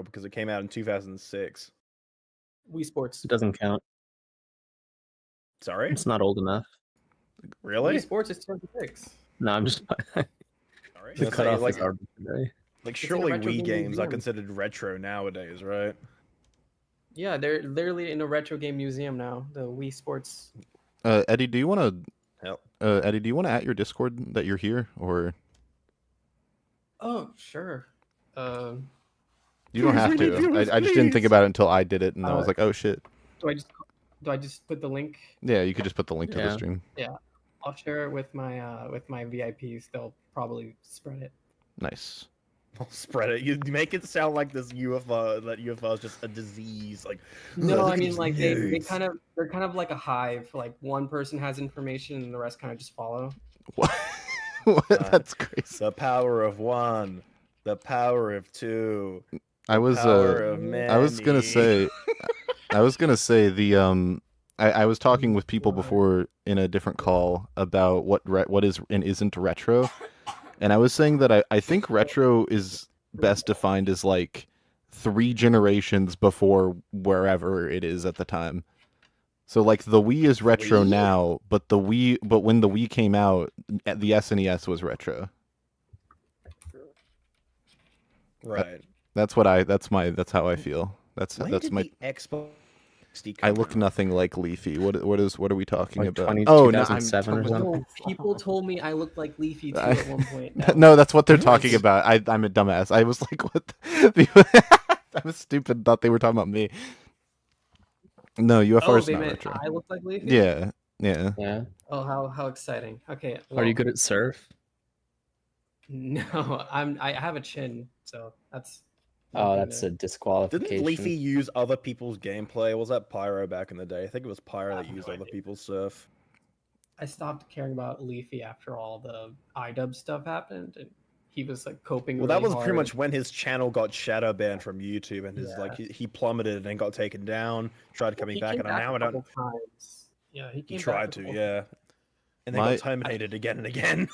because it came out in 2006. Wii Sports. It doesn't count. Sorry? It's not old enough. Really? Wii Sports is 2006. No, I'm just. Sorry? The It's cutoff like, is arbitrary. like It's in a surely retro Wii game games are museum. considered retro nowadays, right? Yeah, they're literally in a retro game museum now. The Wii Sports. Eddie, do you want to? Hell. Eddie, do you want to at your Discord that you're here, or Oh, sure. you don't have to? I just didn't think about it until I did it, and I was like, oh shit. Do I just put the link? Yeah, you could just put the link to the Yeah. stream. Yeah, I'll share it with my VIPs. They'll probably spread it. Nice. I'll spread it. You make it sound like this UFO, that UFO is just a disease. Like, No, look I at mean these like nerds. they're kind of like a hive. Like one person has information and the rest kind of just follow. What? That's crazy. The power of one, the power of two. I was Power of I was gonna many. say, the I was talking with people before in a different call about what is and isn't retro, and I was saying that I think retro is best defined as like 3 generations before wherever it is at the time. So like the Wii is retro Wii? now, but when the Wii came out, the SNES was retro. Right. That's how I feel. That's When that's did my. the Xbox 360 I come look out? nothing like Leafy. What are we talking Like about? 20, Oh no, I'm 2007 or talking about- something. No, people told me I looked like Leafy too at one point. No, that's what they're talking about. I'm a dumbass. I was like, what? I was stupid. Thought they were talking about me. No, UFR Oh, is they not meant retro. I look like Leafy. Yeah. Yeah. Oh, how exciting. Okay. Are well, you good at surf? No, I have a chin, so that's. Oh, nothing that's to- a disqualification. Didn't Leafy use other people's gameplay? Was that Pyro back in the day? I think it was Pyro that used other people's stuff. I stopped caring about Leafy after all the iDub stuff happened, and he was like coping. Well, that really was pretty hard. much when his channel got shadow banned from YouTube, and his like he plummeted and got taken down. Tried coming He back, came and back now a I don't. couple times. Yeah, he He came tried back a to, couple yeah. And they My- got terminated again and again.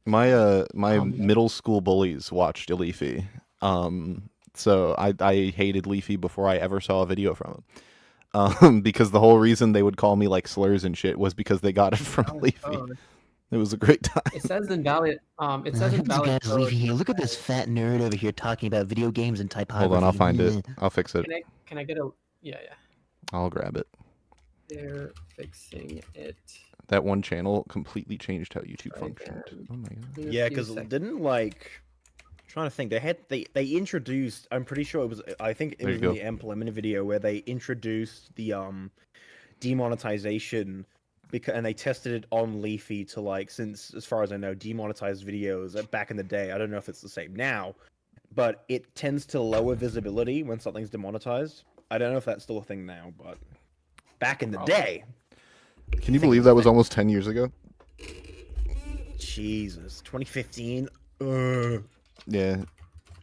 My middle school bullies watched Leafy. So I hated Leafy before I ever saw a video from him. Because the whole reason they would call me like slurs and shit was because they got it from Leafy. Oh, It was a great time. it says in valid. It says in Look at valid. this guy's code- leaving here. Look at this fat nerd over here talking about video games and typography. Hold on, I'll find it. I'll fix it. Can I get a? Yeah. I'll grab it. They're fixing it. That one channel completely changed how YouTube Right functioned. then. Oh my god. In a Yeah, few because seconds. didn't like. Trying to think, they introduced. I'm pretty sure it was. I think it There was you in go. the Implement video where they introduced the demonetization, and they tested it on Leafy to like, since as far as I know, demonetized videos back in the day. I don't know if it's the same now, but it tends to lower visibility when something's demonetized. I don't know if that's still a thing now, but back in the day, Can you believe that was almost 10 years ago? Jesus, 2015. Yeah.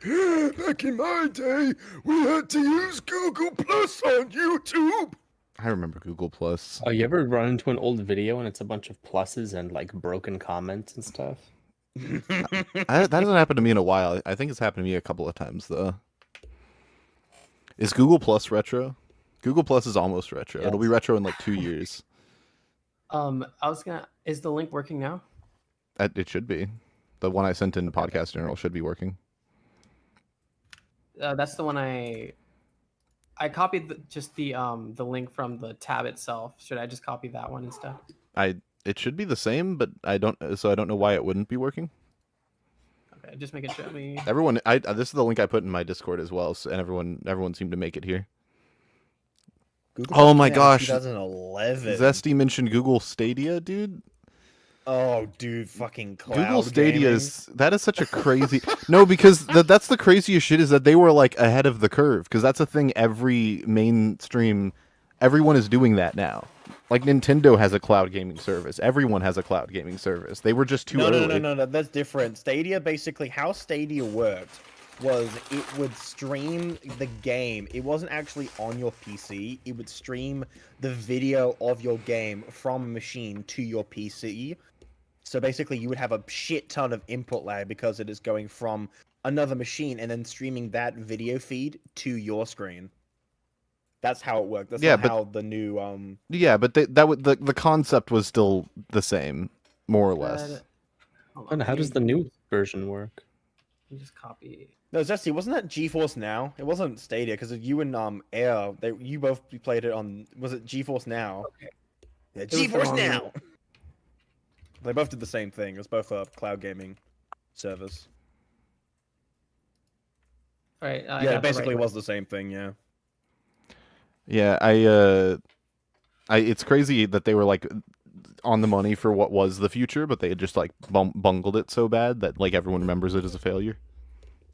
Back in my day, we had to use Google Plus on YouTube. I remember Google Plus. Oh, you ever run into an old video and it's a bunch of pluses and like broken comments and stuff? That hasn't happened to me in a while. I think it's happened to me a couple of times though. Is Google Plus retro? Google Plus is almost retro. It'll be Yes. retro in like 2 years. I was gonna. Is the link working now? It should be. The one I sent in Podcast General should be working. That's the one I copied just the link from the tab itself. Should I just copy that one instead? It should be the same, but I don't know why it wouldn't be working. Okay, just make it show me. Everyone, this is the link I put in my Discord as well, and everyone seemed to make it here. Google Oh my came out in gosh. 2011. Zesty mentioned Google Stadia, dude. Oh, dude, fucking cloud Google Stadia gaming. that is such a crazy no, because that's the craziest shit is that they were like ahead of the curve, because that's a thing every mainstream everyone is doing that now. Like Nintendo has a cloud gaming service. Everyone has a cloud gaming service. They were just too early. No, that's different. Stadia, basically, how Stadia worked was it would stream the game. It wasn't actually on your PC. It would stream the video of your game from a machine to your PC. So basically, you would have a shit ton of input lag because it is going from another machine and then streaming that video feed to your screen. That's how it worked. That's Yeah, not but- how the new Yeah, but the concept was still the same, more or less. Hold And on, how let does me- the new version work? let me just copy. No, Zesty, wasn't that GeForce Now? It wasn't Stadia because you and Air, you both played it on. Was it GeForce Now? Okay. Yeah, was the GeForce wrong Now. They both did the same thing. It was both a cloud gaming service. All right. I Yeah, got it basically the right was the same thing. Yeah. Yeah, it's crazy that they were like on the money for what was the future, but they had just like bungled it so bad that like everyone remembers it as a failure.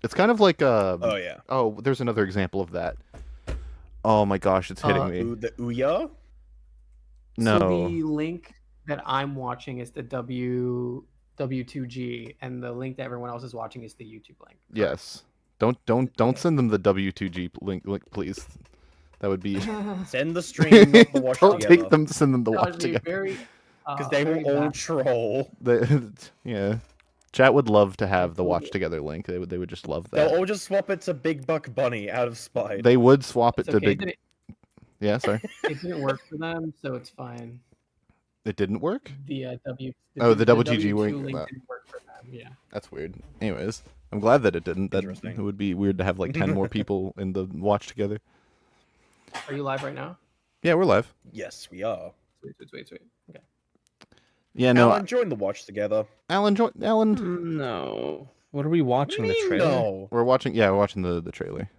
It's kind of like Oh yeah. oh, there's another example of that. Oh my gosh, it's hitting me. The Ouya. No, So the link that I'm watching is the W2G, and the link that everyone else is watching is the YouTube link. yes. Don't send them the W2G link, please. That would be. Send the stream, not the watch Don't together. take them. Send them to That watch would be together. very. Because they will very all bad. troll. Yeah, chat would love to have the watch together link. They would just love that. They'll all just swap it to Big Buck Bunny out of spite. They would swap it It's to okay. big. Yeah, sorry. It didn't work for them, so it's fine. It didn't work. The Oh, the WTG W2 link- wow. didn't work for them. Yeah. That's weird. Anyways, I'm glad that it didn't. That Interesting. it would be weird to have like 10 more people in the watch together. Are you live right now? Yeah, we're live. Yes, we are. Sweet. Okay. Yeah, no, Alan, join the watch together. Alan, No. What are we watching? The trailer? No. we're watching. Yeah, we're watching the trailer.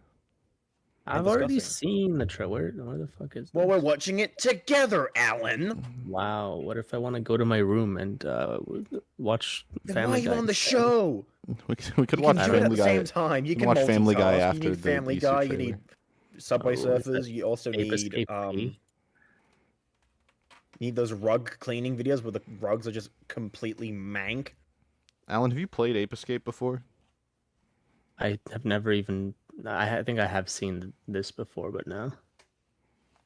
I've We're already discussing. seen the trailer. Where the fuck is Well, this? we're watching it together, Alan. Wow. What if I want to go to my room and watch Then Family why are you Guy on the instead? show? We could You watch can do it at Family the Guy. same time. You can can watch Family Guy multitask. after You need the Family iiSU Guy. You trailer. need Subway Oh, is that Surfers. You also Ape need Escape you need those rug cleaning videos where the rugs are just completely mank. Alan, have you played Ape Escape before? I have never even. I think I have seen this before, but no.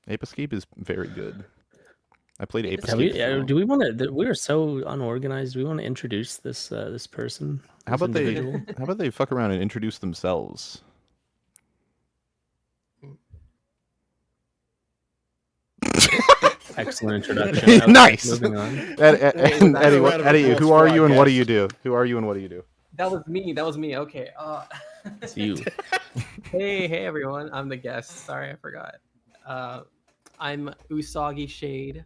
Ape Escape is very good. I played Ape Have we, Escape. do we want to? We are so unorganized. Do we want to introduce this this person? How this about they? individual? How about they fuck around and introduce themselves? Excellent introduction. Okay, Nice! Moving on. Eddie, round of Eddie, applause who for are our you and what do guest. you do? Who are you and what do you do? That was me. Okay. It's you. Hey everyone. I'm the guest. Sorry, I forgot. I'm UsagiShade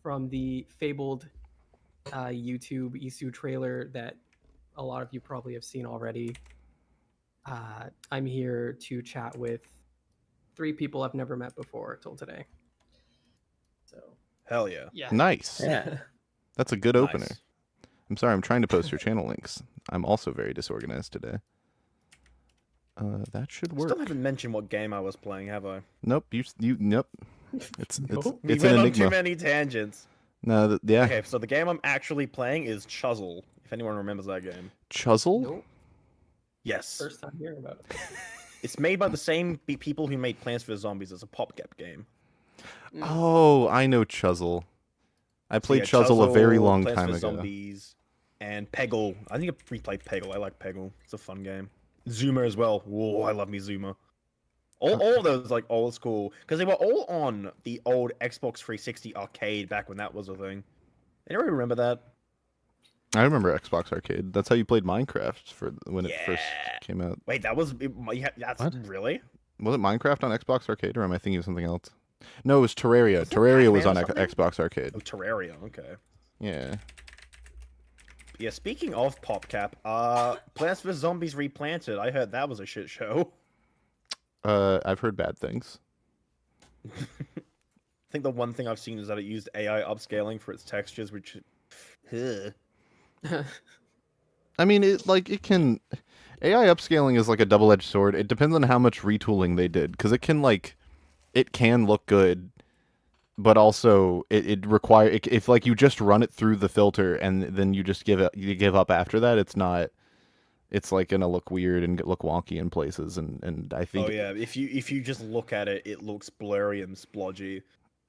from the fabled YouTube iiSU trailer that a lot of you probably have seen already. I'm here to chat with 3 people I've never met before till today. So Hell yeah. yeah. Nice. Yeah. That's a good opener. Nice. I'm sorry, I'm trying to post your channel links. I'm also very disorganized today. That should work. Still haven't mentioned what game I was playing, have I? Nope, nope. It's Nope. We it's went an on too enigma. many tangents. No, yeah. Okay, so the game I'm actually playing is Chuzzle. If anyone remembers that game. Chuzzle? Nope. Yes. First time hearing about it. It's made by the same people who made Plants vs Zombies. It's a PopCap game. Oh, I know Chuzzle. I So played yeah, Chuzzle a very long Plants time vs ago. Zombies, and Peggle. I think I replayed Peggle. I like Peggle. It's a fun game. Zuma as well. Whoa, I love me Zuma. All of those like old school because they were all on the old Xbox 360 arcade back when that was a thing. Anyone remember that? I remember Xbox Arcade. That's how you played Minecraft for when it first Yeah. came out. Wait, that was that's What? really Was it Minecraft on Xbox Arcade, or am I thinking of something else? No, it was Terraria. Was it Terraria was on Pac-Man or something? Xbox Arcade. oh Terraria. Okay. Yeah. Yeah. Speaking of PopCap, Plants vs Zombies Replanted. I heard that was a shit show. I've heard bad things. I think the one thing I've seen is that it used AI upscaling for its textures, which. Ugh. I mean, it can. AI upscaling is like a double-edged sword. It depends on how much retooling they did, because it can look good, but also it require if like you just run it through the filter and then you just give up after that. It's not. It's like gonna look weird and look wonky in places, and I think. Oh yeah, if you just look at it, it looks blurry and splodgy.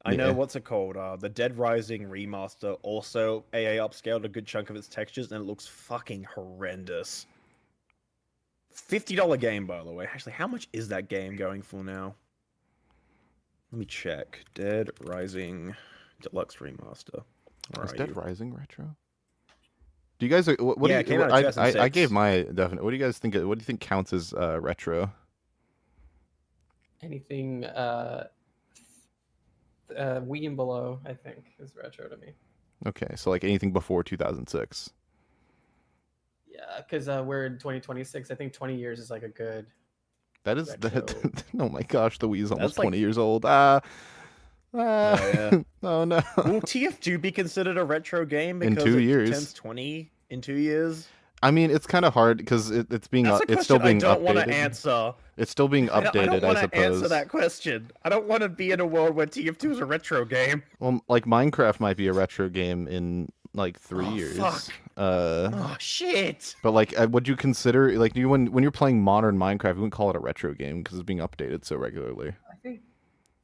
I know Yeah. what's it called? The Dead Rising remaster also AA upscaled a good chunk of its textures, and it looks fucking horrendous. $50 game, by the way. Actually, how much is that game going for now? Let me check. Dead Rising Deluxe Remaster. Where Is are Dead you? Rising retro? Do you guys? What Yeah, it do came you? out in I 2006. gave my definite. What do you guys think? What do you think counts as retro? Anything Wii and below, I think, is retro to me. Okay, so like anything before 2006. Yeah, because we're in 2026. I think 20 years is like a good. That is Retro. that. Oh my gosh, the Wii is almost That's like- 20 years old. yeah. Oh no. Will TF2 be considered a retro game In because 2 it years. turns 20 in 2 years? I mean, it's kind of hard because it's being That's a it's still question being I don't want to updated. answer. It's still being I don't updated, I want to suppose. answer that question. I don't want to be in a world where TF2 is a retro game. Well, like Minecraft might be a retro game in like 3 Oh, years. fuck. Oh shit! But like, would you consider like when you're playing modern Minecraft, you wouldn't call it a retro game because it's being updated so regularly. I think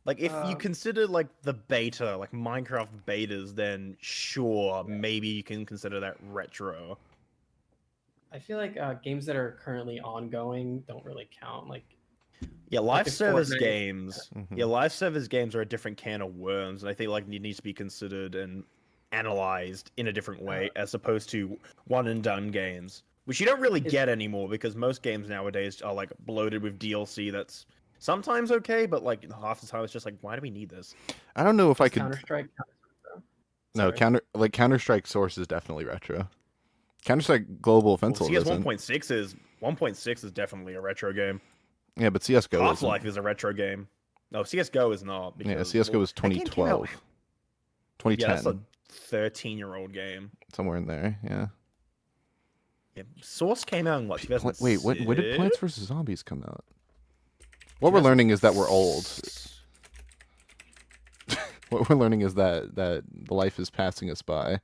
Like if you consider like the beta, like Minecraft betas, then sure, maybe you can consider that retro. I feel like games that are currently ongoing don't really count. Like Yeah, live the service Fortnite. games. Mhm. Yeah, live service games are a different can of worms, and I think like it needs to be considered and analyzed in a different way as opposed to one and done games, which you don't really get anymore because most games nowadays are like bloated with DLC. That's sometimes okay, but like half the time it's just like, why do we need this? I don't know if I could. Counter-Strike. No, Sorry. Counter-Strike Source is definitely retro. Counter-Strike Global Well, Offensive CS isn't. 1.6 is definitely a retro game. Yeah, but CS:GO Half-Life isn't. is a retro game. No, CS:GO is not. Yeah, Because, CS:GO was that game came out- 2012, Yeah, that's 2010, a 13-year-old game. somewhere in there. Yeah. Yeah, Source came out in what? Wait, when did 2006? Plants vs Zombies come out? What we're learning is that we're old. What we're learning is that the life is passing us by.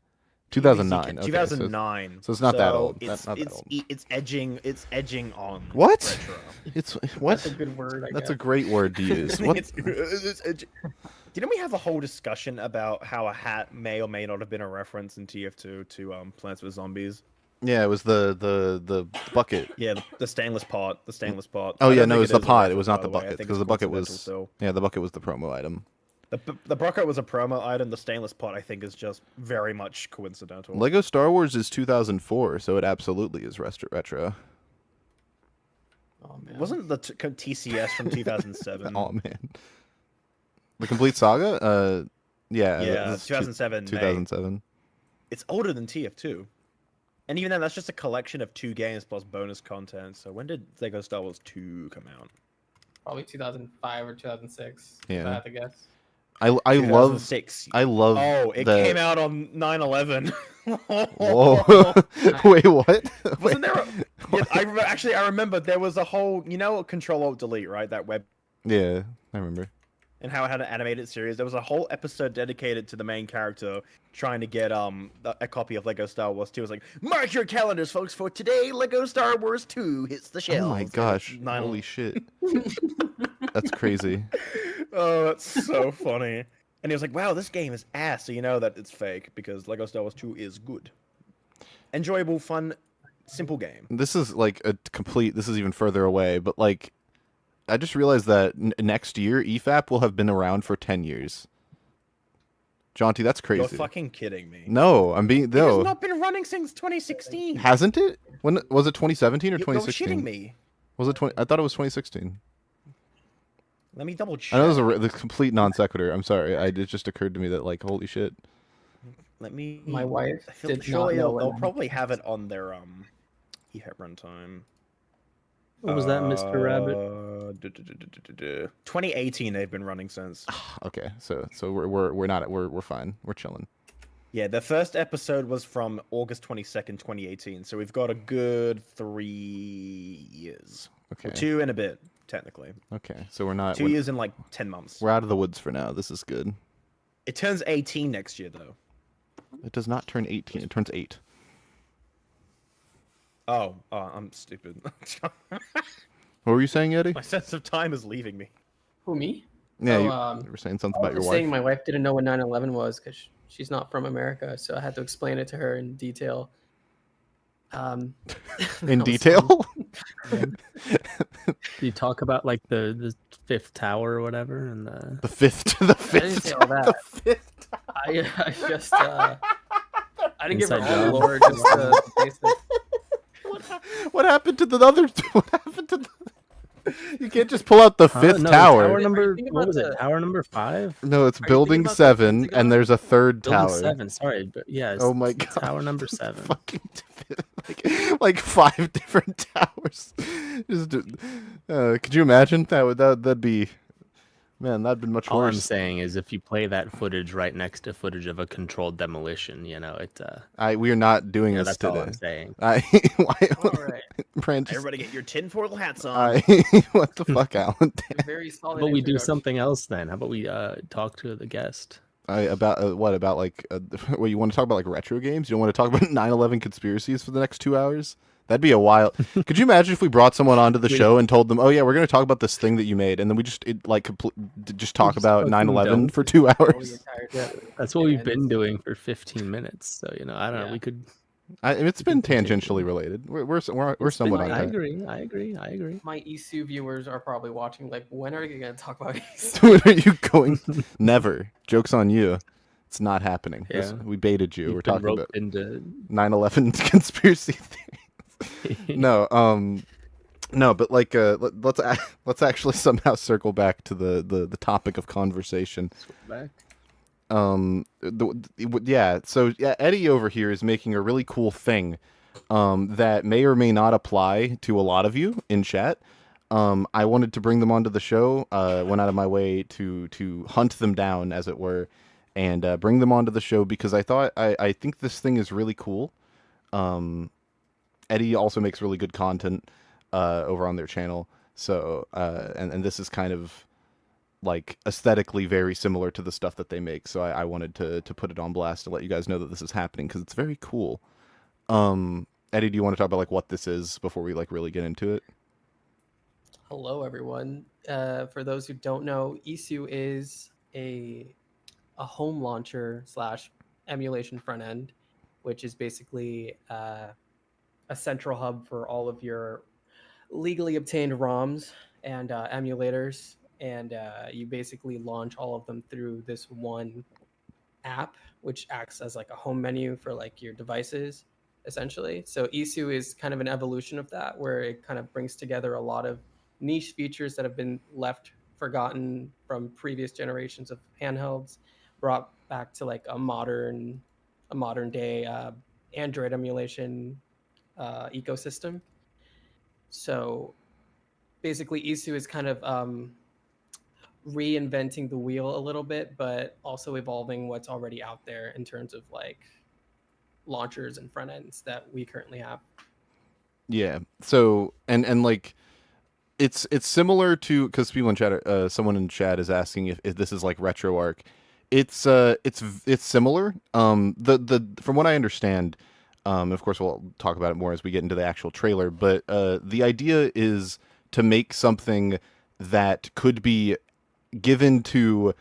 2009. Okay, 2009. so it's not that So old. It's, Not that it's, old. it's edging. It's edging on. What? Retro. It's what? That's a good word. I That's guess. a great word to use. What? It's didn't we have a whole discussion about how a hat may or may not have been a reference in TF2 to Plants vs Zombies? Yeah, it was the bucket. Yeah, the stainless pot. The stainless pot. Oh I yeah, don't no, think it was the is a pot. It reference, was not by the way. I bucket think because it's the bucket coincidental was still. yeah, the bucket was the promo item. The bucket was a promo item. The stainless pot, I think, is just very much coincidental. Lego Star Wars is 2004, so it absolutely is retro. Oh man. Wasn't the TCS from 2007? Oh man, the complete saga. Yeah, yeah, that's 2007. May. 2007. It's older than TF2. And even then, that's just a collection of 2 games plus bonus content. So when did Lego Star Wars 2 come out? Probably 2005 or 2006. If Yeah. I had to guess. I love 2006. I love. Oh, it the... came out on 9/11. Whoa! Wait, what? Wasn't there? Yeah, I remember there was a whole, Control Alt Delete, right? That web, Yeah, I remember. and how it had an animated series. There was a whole episode dedicated to the main character trying to get a copy of Lego Star Wars 2. It was like, mark your calendars, folks, for today. Lego Star Wars 2 hits the shelves. Oh my And gosh! it's 9/11. Holy shit! That's crazy. Oh, that's so funny. And he was like, wow, this game is ass. So you know that it's fake because Lego Star Wars 2 is good. Enjoyable, fun, simple game. This is like a complete. This is even further away, but like, I just realized that next year EFAP will have been around for 10 years. Jaunty, that's crazy. You're fucking kidding me. No, I'm being It no. has not been running since 2016. Hasn't it? When was it? 2017 or You're 2016? shitting me. Was it 20? I thought it was 2016. Let me double check. I know it was the complete non sequitur. I'm sorry. It just occurred to me that like, holy shit. Let me. My wife I feel did surely not know when they'll that probably have it on their EHEP runtime. What was that, Mr. Rabbit? 2018 they've been running since. Okay, so we're fine. We're chilling. Yeah, the first episode was from August 22nd, 2018. So we've got a good 3 years. Okay. Well, 2 and a bit, technically. Okay, so we're not. 2 We're, years and like 10 months. we're out of the woods for now. This is good. It turns 18 next year, though. It does not turn 18. It turns 8. Oh, I'm stupid. What were you saying, Eddie? My sense of time is leaving me. Who, me? Yeah, Oh, you were saying something I about your was wife. saying my wife didn't know what 9/11 was because she's not from America, so I had to explain it to her in detail. In that was detail? fun. Do you talk about like the fifth tower or whatever and the The fifth. The I fifth. didn't say all The that. fifth. I just I didn't give her Inside all the job. lore, just the basic. What happened to the other? What happened to the? You can't just pull out the fifth no, tower. Tower Are you number. thinking What about was it? the- Tower number 5. No, it's Are you thinking building about the 7, and Pentagon? there's a third Building tower. 7. Sorry, but yeah. Oh my it's god. Tower number 7. Fucking like 5 different towers. Just, could you imagine that'd be, man, that'd be much All I'm worse. saying is if you play that footage right next to footage of a controlled demolition, We are not doing this that's today. all I'm saying. All right. Brand, just, Everybody get your tinfoil hats on. what the fuck, Alan? A very solid. How about we do introduction. something else then? How about we talk to the guest? About what? About like, what, you want to talk about like retro games? You don't want to talk about 9/11 conspiracies for the next 2 hours? That'd be a wild. Could you imagine if we brought someone onto the show and told them, "Oh yeah, we're going to talk about this thing that you made," and then we just just talk about fucking 9/11 don't. for 2 Oh, the hours? entire Yeah, time. that's what we've And been doing for 15 minutes. So I don't know. Yeah. We could. It's been continue. tangentially related. We're It's somewhat been- on I that. agree. I agree. My iiSU viewers are probably watching. Like, when are you gonna talk about iiSU? When are you going? Never. Joke's on you. It's not happening. Yeah. We baited you. You've We're been talking about roped into. 9/11 conspiracy theories. No, but like, let's actually somehow circle back to the topic of conversation. Back. So Eddie over here is making a really cool thing, that may or may not apply to a lot of you in chat. I wanted to bring them onto the show. Went out of my way to hunt them down, as it were, and bring them onto the show because I think this thing is really cool. Eddie also makes really good content over on their channel. So and this is kind of like aesthetically very similar to the stuff that they make. So I wanted to put it on blast to let you guys know that this is happening because it's very cool. Eddie, do you want to talk about like what this is before we like really get into it? Hello, everyone. For those who don't know, iiSU is a home launcher / emulation front end, which is basically a central hub for all of your legally obtained ROMs and emulators. And you basically launch all of them through this one app, which acts as like a home menu for like your devices, essentially. So iiSU is kind of an evolution of that, where it kind of brings together a lot of niche features that have been left forgotten from previous generations of handhelds, brought back to like a modern day Android emulation ecosystem. So basically, iiSU is kind of reinventing the wheel a little bit, but also evolving what's already out there in terms of like launchers and front ends that we currently have. Yeah. So and like it's similar to, because people in chat, someone in chat is asking if this is like RetroArch. It's similar. The from what I understand, of course we'll talk about it more as we get into the actual trailer, but the idea is to make something that could be given to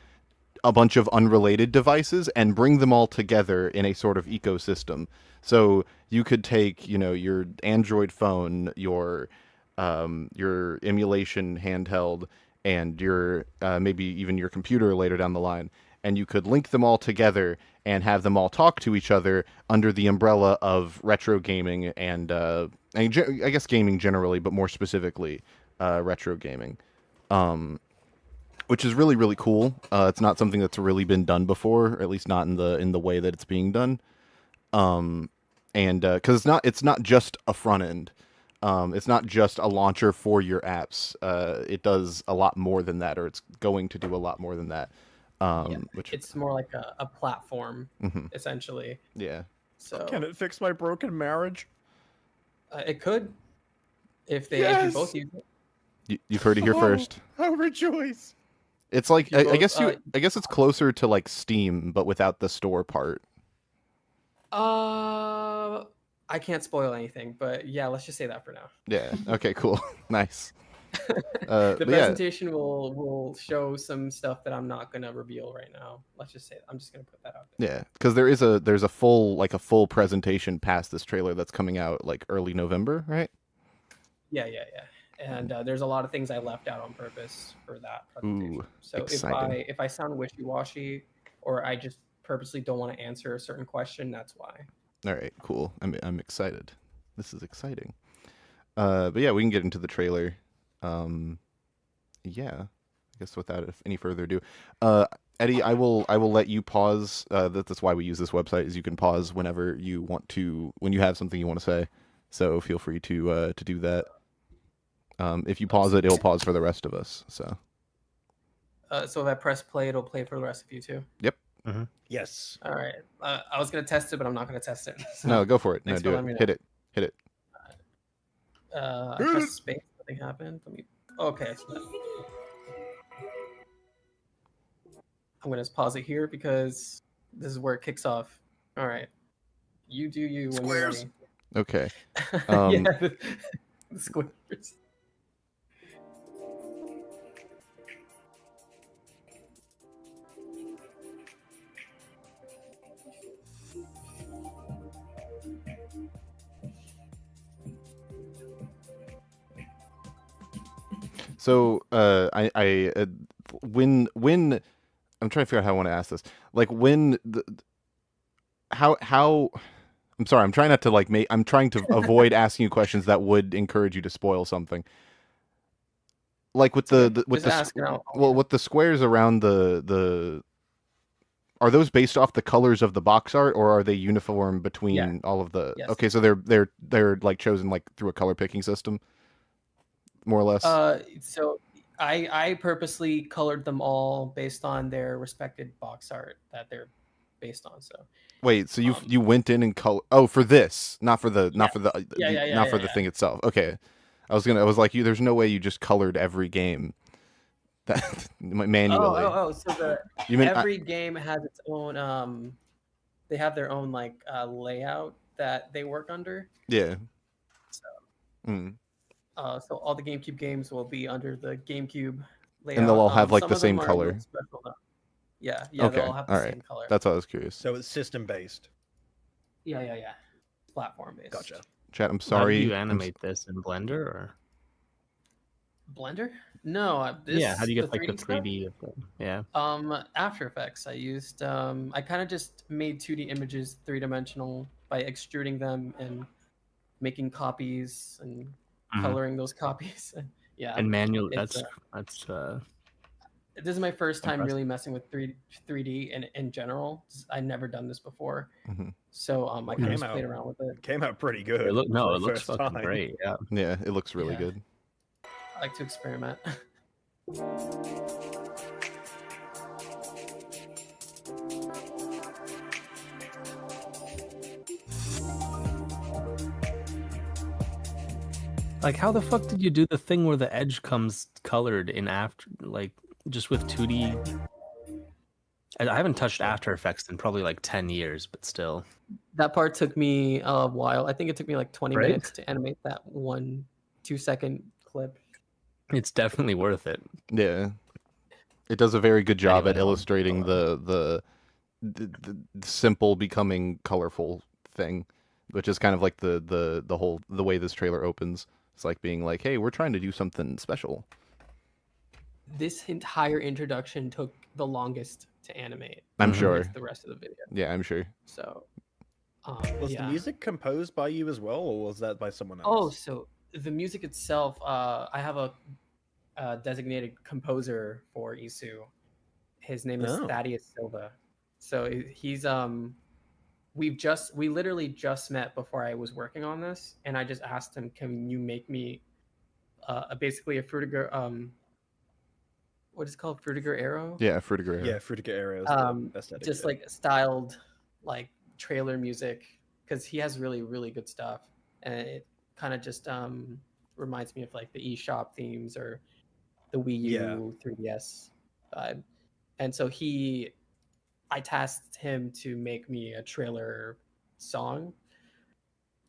a bunch of unrelated devices and bring them all together in a sort of ecosystem. So you could take, your Android phone, your emulation handheld, and your maybe even your computer later down the line, and you could link them all together and have them all talk to each other under the umbrella of retro gaming and I guess gaming generally, but more specifically retro gaming, which is really, really cool. It's not something that's really been done before, or at least not in the way that it's being done. And because it's not just a front end. It's not just a launcher for your apps. It does a lot more than that, or it's going to do a lot more than that. Which It's more like a platform, Mhm. essentially. Yeah. So Can it fix my broken marriage? it could, if you Yes! both use it. You've heard it here first. Oh, rejoice! It's like You I both- guess I guess it's closer to like Steam, but without the store part. I can't spoil anything, but yeah, let's just say that for now. Yeah. Okay. Cool. Nice. The but yeah, presentation will show some stuff that I'm not gonna reveal right now. Let's just say I'm just gonna put that out there. yeah, because there's a full presentation past this trailer that's coming out like early November, right? Yeah. And there's a lot of things I left out on purpose for that presentation. Ooh, So exciting. if I sound wishy-washy or I just purposely don't want to answer a certain question, that's why. All right, cool. I'm excited. This is exciting. But yeah, we can get into the trailer. Yeah, I guess without any further ado, Eddie, I will let you pause. That's why we use this website, is you can pause whenever you want to, when you have something you want to say. So feel free to do that. If you pause it, it'll pause for the rest of us. So. So if I press play, it'll play for the rest of you too. Yep. Yes. All right. I was gonna test it, but I'm not gonna test it. So, No, go for it. No, thanks do for it. letting me know. Hit it. Hit it. I pressed space. Nothing happened. Let me. Okay. So I'm gonna just pause it here because this is where it kicks off. All right. You do you when you're Squares. ready. Okay. Yeah. The squares. So, when I'm trying to figure out how I want to ask this. Like when how I'm sorry, I'm trying not to like I'm trying to avoid asking you questions that would encourage you to spoil something. Like with with with the squares around the are those based off the colors of the box art, or are they uniform between all of the? Yes. Okay, so they're like chosen like through a color picking system, more or less. So I purposely colored them all based on their respected box art that they're based on. So wait, so you went in and color? Oh, for this, not for the not for the the thing itself. Okay, I was like you. There's no way you just colored every game that manually. So every game has its own they have their own like layout that they work under. Yeah. So so all the GameCube games will be under the GameCube layout. And they'll all have like some the of them same are a color. little special, though. Yeah, Okay. they'll all have the same color. That's what I was curious. So it's system based. Yeah. Platform based. Gotcha. Chat, I'm sorry. How do you animate this in Blender or? Blender? No. How do you get like the 3D 3D of it? Yeah. After Effects. I used I kind of just made 2D images 3-dimensional by extruding them and making copies and coloring those copies. Yeah. And manual. It's, That's. This is my first time Impressive. really messing with 3D in general. I'd never done this before, Mm-hmm. so I kind of just played around with it. Came out pretty good. It looks first fucking time. great. Yeah. Yeah, it looks really good. I like to experiment. Like, how the fuck did you do the thing where the edge comes colored in after, like, just with 2D? I haven't touched After Effects in probably like 10 years, but still. That part took me a while. I think it took me like 20 Right? minutes to animate that 1-2 second clip. It's definitely worth it. Yeah, it does a very good job Anyway, at illustrating the simple becoming colorful thing, which is kind of like the way this trailer opens. It's like being like, hey, we're trying to do something special. This entire introduction took the longest to animate. I'm sure. The rest of the video. Yeah, I'm sure. So, Was the music composed by you as well, or was that by someone else? Oh, so the music itself, I have a designated composer for iiSU. His name is Thaddeus Silva. So he's we literally just met before I was working on this, and I just asked him, "Can you make me basically a Frutiger what is it called, Frutiger arrow?" Yeah, Frutiger arrow. Yeah, Frutiger arrow. Just like styled like trailer music, because he has really, really good stuff, and it kind of just reminds me of like the eShop themes or the Wii U 3DS vibe. And so I tasked him to make me a trailer song,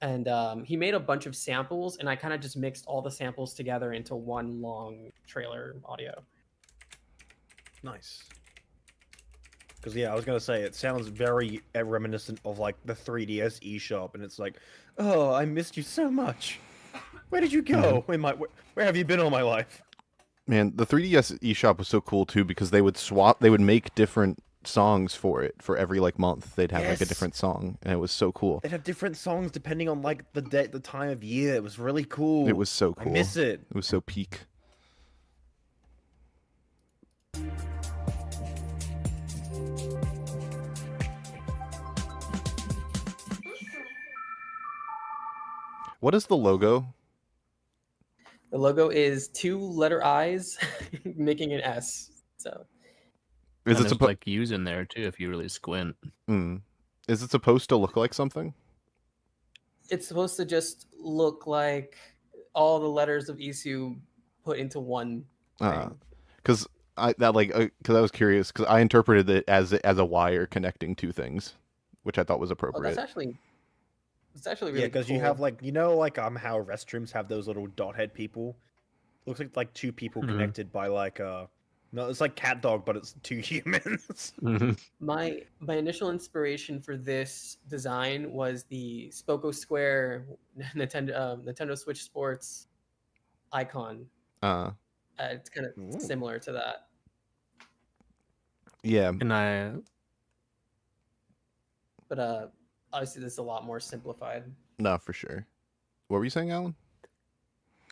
And he made a bunch of samples, and I kind of just mixed all the samples together into one long trailer audio. Nice. Because yeah, I was gonna say it sounds very reminiscent of like the 3DS eShop, and it's like, oh, I missed you so much. Where did you go? Where have you been all my life? Man, the 3DS eShop was so cool too because they would make different songs for it for every like month. They'd have like a Yes. different song, and it was so cool. They'd have different songs depending on like the time of year. It was really cool. It was so cool. I miss it. It was so peak. What is the logo? The logo is 2 letter I's making an S. So Is And it there's like U's in there too if you really squint. Is it supposed to look like something? it's supposed to just look like all the letters of iiSU put into one thing. Because I was curious because I interpreted it as a wire connecting two things, which I thought was Oh, appropriate. that's actually really Yeah, because cool. you have like how restrooms have those little dot head people. Looks like two people Mhm. connected by like no, it's like cat dog, but it's 2 humans. My initial inspiration for this design was the Spoko Square Nintendo Switch Sports icon. It's kind of Ooh. similar to that. Yeah. And But obviously this is a lot more simplified. No, for sure. What were you saying, Alan?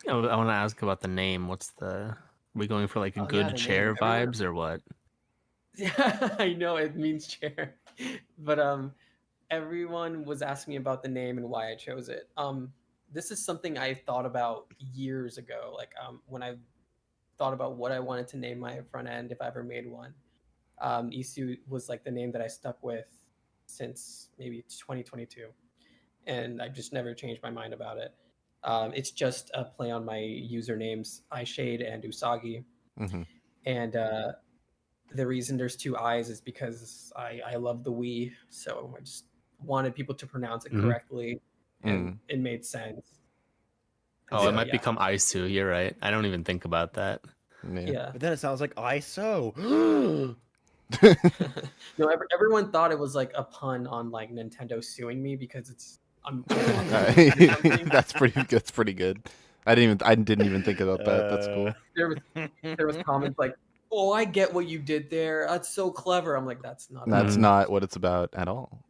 I want to ask about the name. Are we going for like a Oh, yeah, good the chair name. Everyone- vibes or what? Yeah, I know it means chair, but everyone was asking me about the name and why I chose it. This is something I thought about years ago. Like when I thought about what I wanted to name my front end if I ever made one. iiSU was like the name that I stuck with since maybe 2022, and I just never changed my mind about it. It's just a play on my usernames iiShade and Usagi, Mm-hmm. and the reason there's 2 I's is because I love the Wii, so I just wanted people to pronounce it Mhm. correctly, and it made sense. And Oh, so, it might yeah. become iiSU. You're right. I don't even think about that. Yeah. But then it sounds like ISO. No, everyone thought it was like a pun on like Nintendo suing me because I'm That's pretty good. I didn't even think about that. That's cool. there was comments like, "Oh, I get what you did there. That's so clever." I'm like, "That's not." That's Mhm. not what it's about at all.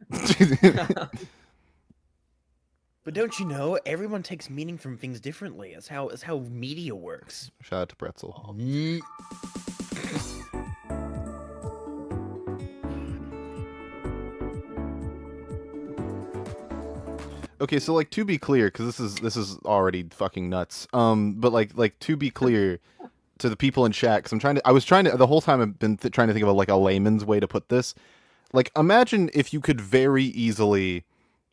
But don't you know, everyone takes meaning from things differently. That's how media works. Shout out to Pretzel. Okay, so like to be clear, because this is already fucking nuts. But like to be clear to the people in chat, because I was trying to the whole time I've been trying to think of like a layman's way to put this. Like, imagine if you could very easily,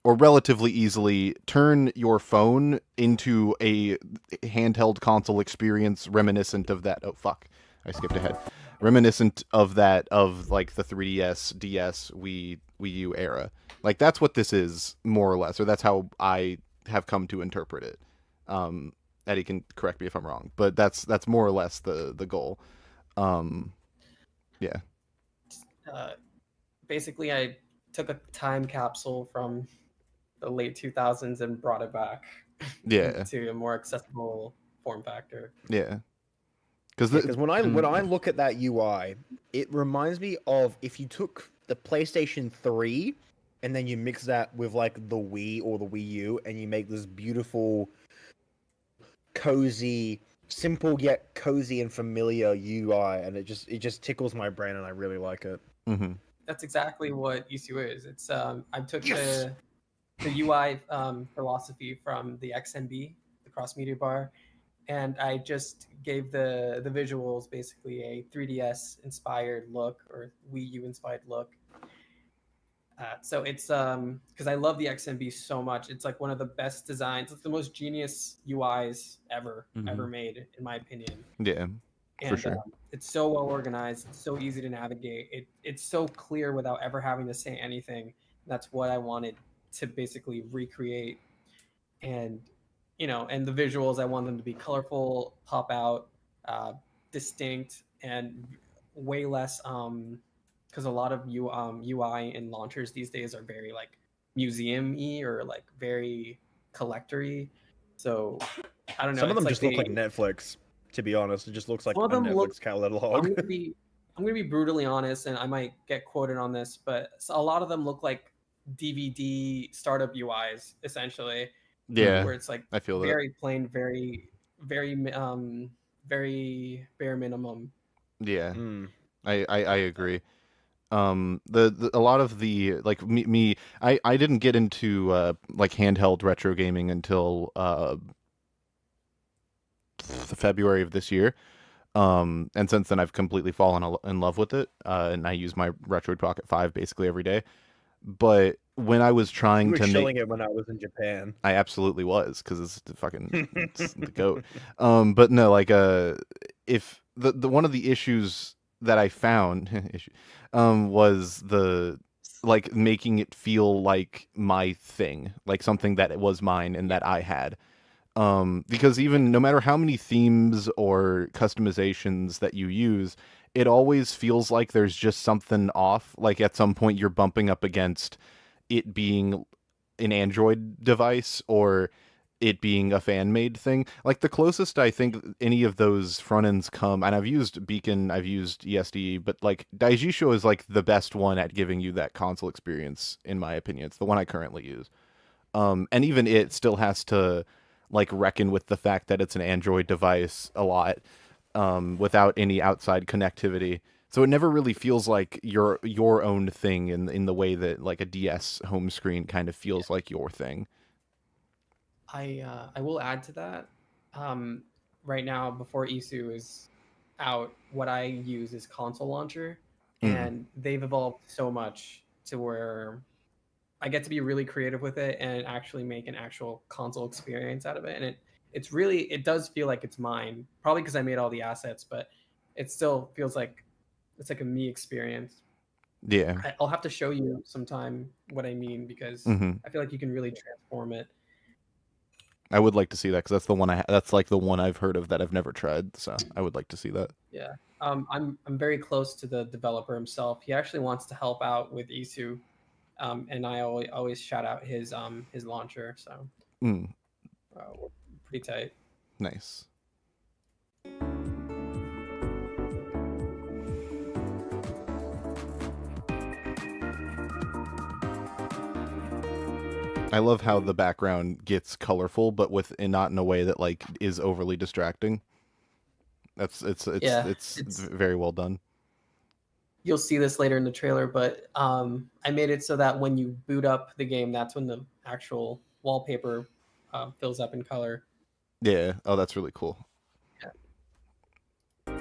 or relatively easily, turn your phone into a handheld console experience reminiscent of that. Oh fuck, I skipped ahead. Reminiscent of that, of like the 3DS, DS, Wii U era. Like, that's what this is, more or less, or that's how I have come to interpret it. Eddie can correct me if I'm wrong, but that's more or less the goal. Yeah. Basically, I took a time capsule from the late 2000s and brought it back Yeah. to a more accessible form factor. Yeah. Because when I look at that UI, it reminds me of if you took the PlayStation 3 and then you mix that with like the Wii or the Wii U and you make this beautiful, cozy, simple yet cozy and familiar UI, and it just tickles my brain and I really like it. Mm-hmm. That's exactly what iiSU is. It's I took Yes! the UI philosophy from the XMB, the cross media bar, and I just gave the visuals basically a 3DS inspired look or Wii U inspired look. So it's because I love the XMB so much. It's like one of the best designs. It's the most genius UIs ever made, in my opinion. Yeah, And, for sure. it's so well organized. It's so easy to navigate. It's so clear without ever having to say anything. That's what I wanted to basically recreate and and the visuals, I want them to be colorful, pop out, distinct, and way less because a lot of UI and launchers these days are very like museum-y or like very collector-y. So I don't know. Some of It's them like just look like Netflix. To be honest, it just looks like some of a them look. Netflix catalog. I'm gonna be brutally honest, and I might get quoted on this, but a lot of them look like DVD startup UIs essentially, Yeah, where it's like I feel that. very plain, very bare minimum. Yeah, Mm. I agree. The a lot of the like I didn't get into like handheld retro gaming until February of this year. And since then I've completely fallen in love with it. And I use my Retroid Pocket 5 basically every day. But when I was You trying were to shilling make, it when I was in Japan. I absolutely was, because it's the fucking it's the goat. But no, like if the one of the issues that I found was the like making it feel like my thing, like something that it was mine and that I had. Because even no matter how many themes or customizations that you use, it always feels like there's just something off. Like at some point you're bumping up against it being an Android device or it being a fan made thing. Like the closest I think any of those front ends come, and I've used Beacon, I've used ESD, but like Daijisho is like the best one at giving you that console experience, in my opinion. It's the one I currently use. And even it still has to like reckon with the fact that it's an Android device a lot, without any outside connectivity. So it never really feels like your own thing in the way that like a DS home screen kind of feels like your thing. I will add to that. Right now, before iiSU is out, what I use is console launcher, Mm. and they've evolved so much to where I get to be really creative with it and actually make an actual console experience out of it. And it does feel like it's mine, probably because I made all the assets, but it still feels like it's like a me experience. Yeah. I'll have to show you sometime what I mean, because Hmm. I feel like you can really transform it. I would like to see that because that's the one that's like the one I've heard of that I've never tried. So I would like to see that. Yeah. I'm very close to the developer himself. He actually wants to help out with iiSU, and I always shout out his launcher. So Mm. we're pretty tight. Nice. I love how the background gets colorful, but and not in a way that like is overly distracting. It's very well done. You'll see this later in the trailer, but I made it so that when you boot up the game, that's when the actual wallpaper fills up in color. Yeah. Oh, that's really cool. Yeah.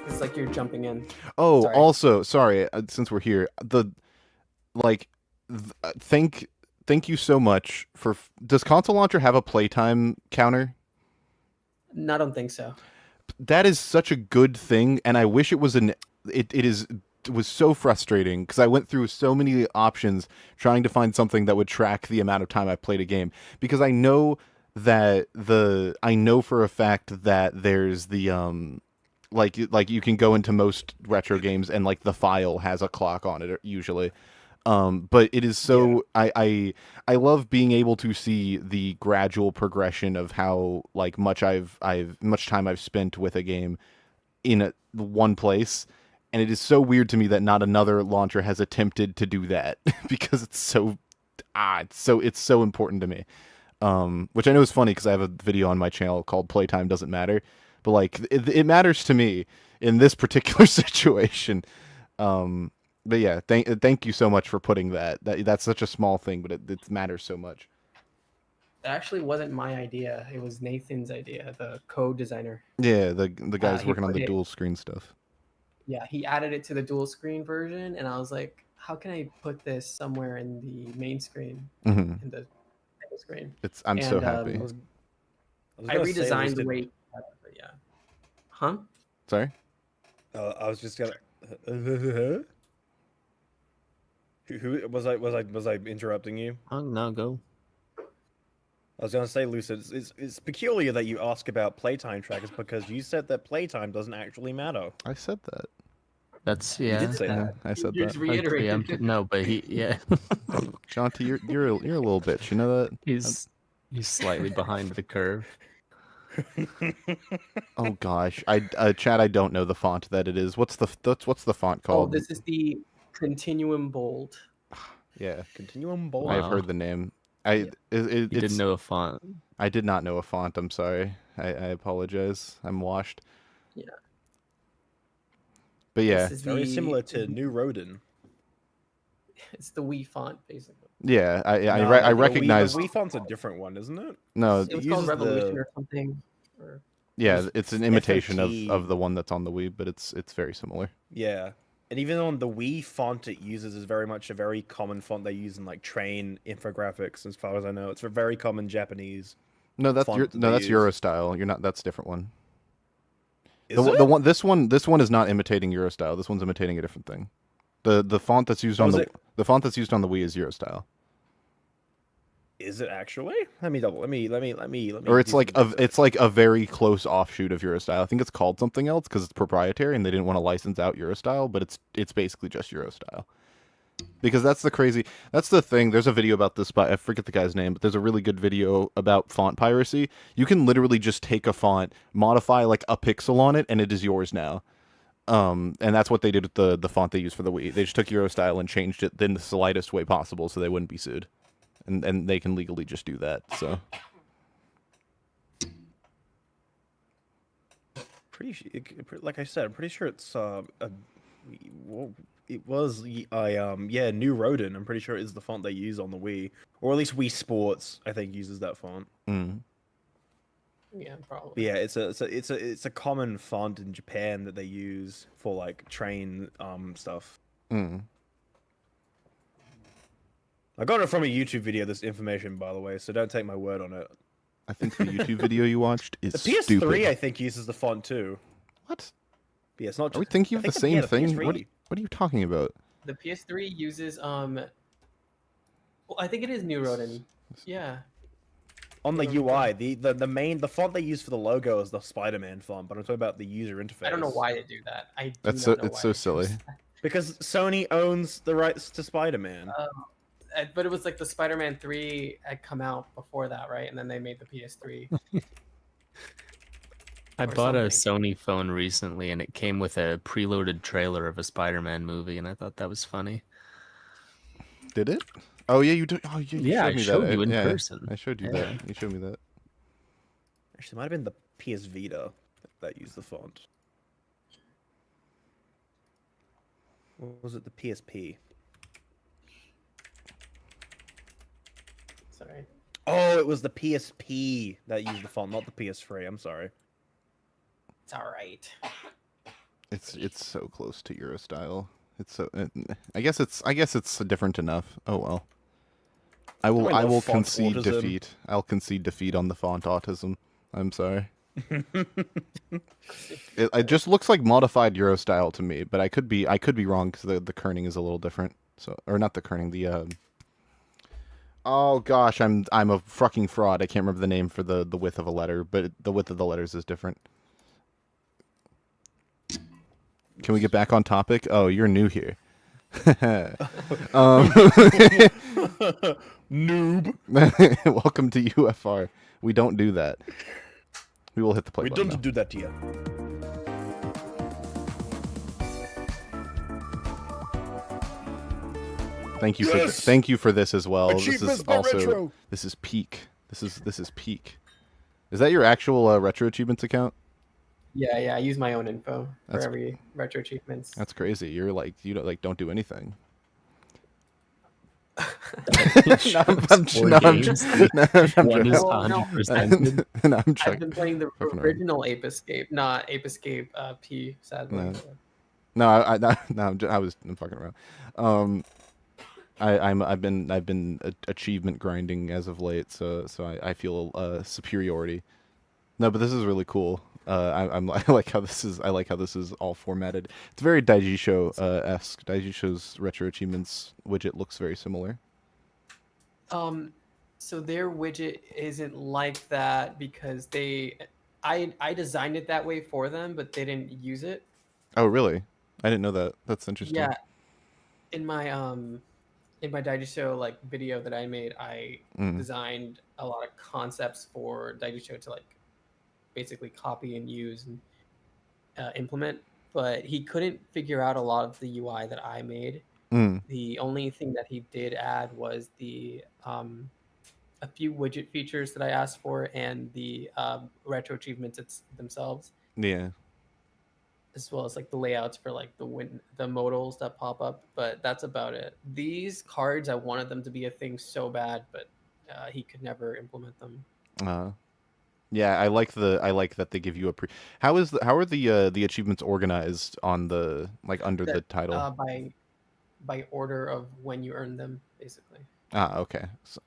It's like you're jumping in. Oh, Sorry. also, sorry, since we're here, like, thank you so much for. Does Console Launcher have a playtime counter? No, I don't think so. That is such a good thing, and I wish it was it was so frustrating because I went through so many options trying to find something that would track the amount of time I played a game, because I know for a fact that there's the like you can go into most retro games and like the file has a clock on it usually. But it is so I love being able to see the gradual progression of how like much time I've spent with a game in one place, and it is so weird to me that not another launcher has attempted to do that because it's so important to me. Which I know is funny because I have a video on my channel called "Playtime Doesn't Matter," but like it matters to me in this particular situation. But yeah, thank you so much for putting that's such a small thing, but it matters so much. That actually wasn't my idea. It was Nathan's idea, the code designer. Yeah, the guys working on the dual screen stuff. Yeah, he added it to the dual screen version, and I was like, how can I put this somewhere in the main screen, in the screen? I'm so happy. I redesigned the way. But yeah. Huh? Sorry. I was just gonna. Who was I? Was I interrupting you? Oh no, go. I was gonna say, Lucid, it's peculiar that you ask about playtime trackers because you said that playtime doesn't actually matter. I said that. That's You yeah. did say that. I said You that. just reiterated. No, but yeah, Jaunty, you're a little bitch. You know that? he's slightly behind the curve. Oh gosh, Chad, I don't know the font that it is. What's the font Oh, called? this is the Continuum Bold. Yeah, Continuum bold. I've Wow. heard the name. You didn't know a font. I did not know a font. I'm sorry. I apologize. I'm washed. Yeah. But yeah, This is Very the, similar to New Rodin. It's the Wii font, basically. yeah. I The recognize. The Wii font's a different one, isn't it? No, It was It called uses Revolution the- or something. Or... yeah, it's an imitation FOT. of the one that's on the Wii, but it's very similar. Yeah. And even on the Wii font it uses is very much a very common font they use in like train infographics, as far as I know. It's a very common Japanese. No, that's Font that no, they that's use. Eurostyle. You're not. That's a different one. Is The it? one this one is not imitating Eurostyle. This one's imitating a different thing. The font that's used Oh, on is the it? the font that's used on the Wii is Eurostyle. Is it actually? Let me double. Let me. Or it's do like some it's like a very close offshoot of Eurostyle. I think it's called something else because it's proprietary and they didn't want to license out Eurostyle, but it's basically just Eurostyle. Because that's the thing. There's a video about this by I forget the guy's name, but there's a really good video about font piracy. You can literally just take a font, modify like a pixel on it, and it is yours now. And that's what they did with the font they used for the Wii. They just took Eurostyle and changed it in the slightest way possible so they wouldn't be sued. And they can legally just do that. So like I said, I'm pretty sure it's well, it was yeah, New Rodin. I'm pretty sure it is the font they use on the Wii, or at least Wii Sports I think uses that font. Yeah, probably. But yeah, it's a common font in Japan that they use for like train stuff. I got it from a YouTube video. This information, by the way, so don't take my word on it. I think the YouTube video you watched is The PS3 stupid. I think uses the font too. What? But yeah, it's not. Are we thinking I of the think same yeah, the thing? PS3 What are you talking about? The PS3 uses well, I think it is New Rodin. Yeah. On the Yeah, UI, the font they use for the logo is the Spider-Man font, but I'm talking about the user interface. I don't know why they do that. It's not know so why they do silly. that. Because Sony owns the rights to Spider-Man. But it was like the Spider-Man 3 had come out before that, right? And then they made the PS3. I Or bought a something. Sony phone recently, and it came with a preloaded trailer of a Spider-Man movie, and I thought that was funny. Did it? Oh yeah, you do. Oh yeah, you Yeah, showed I me showed that. you in Yeah, person. I showed you Yeah. that. You showed me that. Actually, it might have been the PS Vita that used the font. Or was it the PSP? Sorry. Oh, it was the PSP that used the font, not the PS3. I'm sorry. It's all right. It's so close to Eurostyle. It's so. I guess it's different enough. Oh well. I love will font concede autism. defeat. I'll concede defeat on the font autism. I'm sorry. It just looks like modified Eurostyle to me, but I could be wrong because the kerning is a little different. So, or not the kerning, the Oh gosh, I'm a fucking fraud. I can't remember the name for the width of a letter, but the width of the letters is different. Can we get back on topic? Oh, you're new here. Noob. Welcome to UFR. We don't do that. We will hit the play We button don't now. do that yet. Thank you Yes! thank you for this as well. This Achievements is by also Retro. this is peak. This is peak. Is that your actual retro achievements account? Yeah, I use my own info That's- for every retro achievements. That's crazy. You're like you don't do anything. Four games. One is Well, no. 100%. No, I'm I've joking. been playing the Fucking around. original Ape Escape, not Ape Escape P, sadly. No. No, I'm fucking around. I've been achievement grinding as of late, so I feel superiority. No, but this is really cool. I like how this is all formatted. It's very Daijisho esque. Daijisho's retro achievements widget looks very similar. So their widget isn't like that because I designed it that way for them, but they didn't use it. Oh, really? I didn't know that. That's interesting. Yeah, in my Daijisho like video that I made, I designed a lot of concepts for Daijisho to like basically copy and use and implement, but he couldn't figure out a lot of the UI that I made. The only thing that he did add was the a few widget features that I asked for and the retro achievements themselves. Yeah. As well as like the layouts for like the modals that pop up, but that's about it. These cards, I wanted them to be a thing so bad, but he could never implement them. Yeah, I like that they give you a How are the achievements organized on the under the title? By order of when you earn them, basically. Okay. So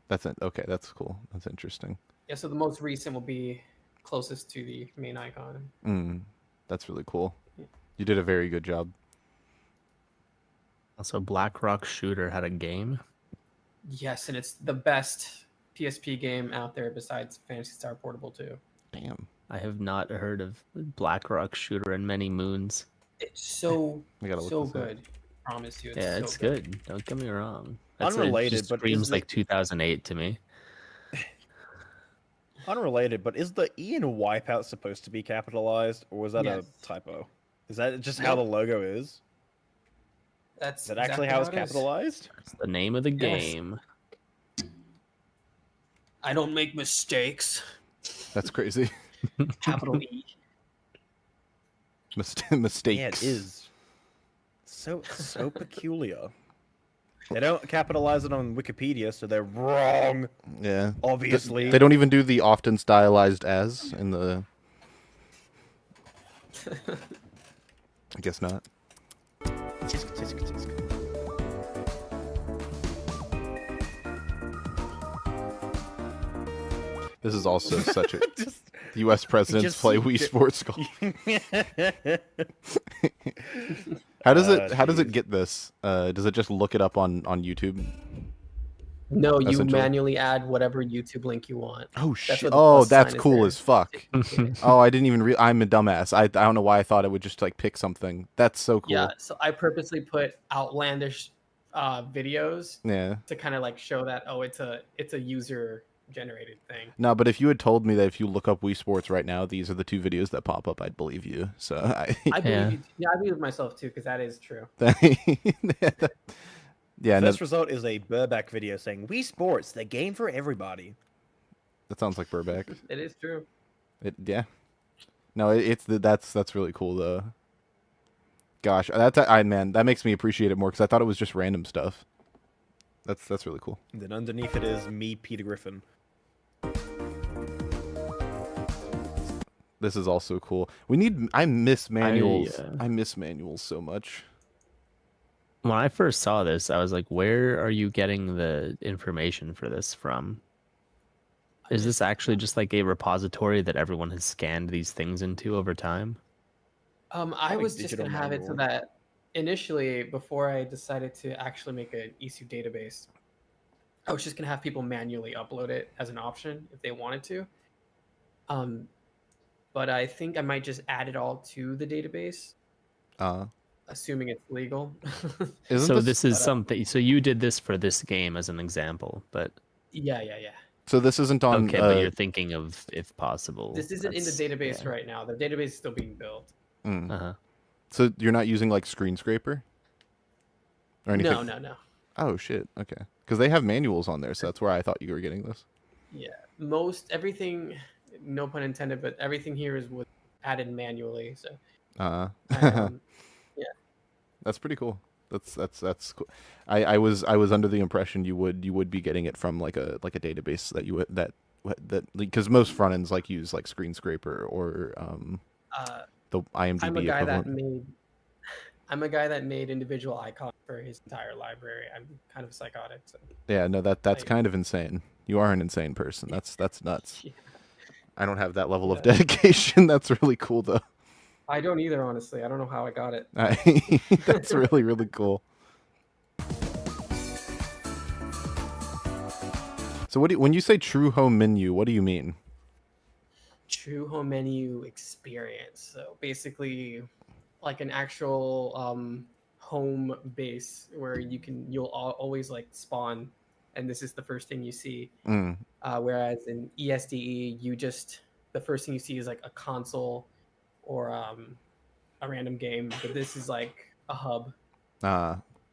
that's it. Okay, that's cool. That's interesting. Yeah, so the most recent will be closest to the main icon. That's really cool. You did a very good job. Also, BlackRock Shooter had a game. Yes, and it's the best PSP game out there besides Phantasy Star Portable 2. Damn. I have not heard of BlackRock Shooter in many moons. It's so so good. I promise you. Yeah, it's good. Don't get me wrong. Unrelated, but screams like 2008 to me. Unrelated, but is the E in Wipeout supposed to be capitalized, or was that a typo? Is that just how the logo is? Is that actually how it's capitalized? That's the name of the game. I don't make mistakes. That's crazy. Capital E. Mistakes. Yeah, it is. So peculiar. They don't capitalize it on Wikipedia, so they're wrong. Yeah. Obviously. They don't even do the often stylized as in the... I guess not. This is also such a... The U.S. presidents play Wii Sports Golf. How does it get this? Does it just look it up on YouTube? No, you manually add whatever YouTube link you want. Oh shit! Oh, that's cool as fuck. Oh, I didn't even I'm a dumbass. I don't know why I thought it would just like pick something. That's so cool. Yeah, so I purposely put outlandish videos. Yeah. To kind of like show that it's a user generated thing. No, but if you had told me that if you look up Wii Sports right now, these are the two videos that pop up, I'd believe you. So I believe you. Yeah, I believe myself too, because that is true. Yeah. First result is a Burback video saying Wii Sports, the game for everybody. That sounds like Burback. It is true. Yeah. No, that's really cool though. Gosh, that makes me appreciate it more because I thought it was just random stuff. That's really cool. And then underneath it is me, Peter Griffin. This is also cool. I miss manuals. I miss manuals so much. When I first saw this, I was like, where are you getting the information for this from? Is this actually just like a repository that everyone has scanned these things into over time? I was just going to have it so that initially, before I decided to actually make an iiSU database, I was just going to have people manually upload it as an option if they wanted to. But I think I might just add it all to the database, assuming it's legal. So this is something. So you did this for this game as an example, but yeah. So this isn't on. Okay, but you're thinking of if possible. This isn't in the database right now. The database is still being built. So you're not using like Screen Scraper or anything? No. Oh shit. Okay, because they have manuals on there, so that's where I thought you were getting this. Yeah, everything. No pun intended, but everything here is added manually. So. Yeah. That's pretty cool. That's cool. I was under the impression you would be getting it from like a database that because most front ends like use like Screen Scraper or the IMDb equivalent. I'm a guy that made individual icons for his entire library. I'm kind of psychotic. So. Yeah, no, that's kind of insane. You are an insane person. That's nuts. Yeah. I don't have that level of dedication. That's really cool though. I don't either, honestly. I don't know how I got it. That's really, really cool. So when you say true home menu, what do you mean? True home menu experience. So basically, like an actual home base where you'll always like spawn, and this is the first thing you see. Mm. Whereas in ESDE, the first thing you see is like a console or a random game, but this is like a hub.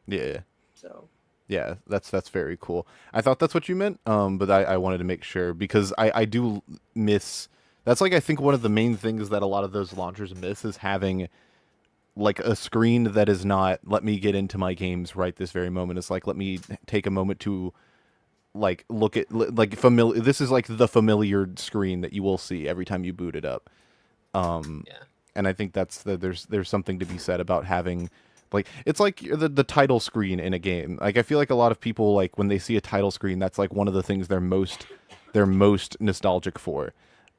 Yeah. So Yeah, that's very cool. I thought that's what you meant, but I wanted to make sure because I do miss. That's like I think one of the main things that a lot of those launchers miss is having like a screen that is not let me get into my games right this very moment. It's like let me take a moment to like look at like familiar. This is like the familiar screen that you will see every time you boot it up. yeah. And I think there's something to be said about having like it's like the title screen in a game. Like I feel like a lot of people like when they see a title screen, that's like one of the things they're most nostalgic for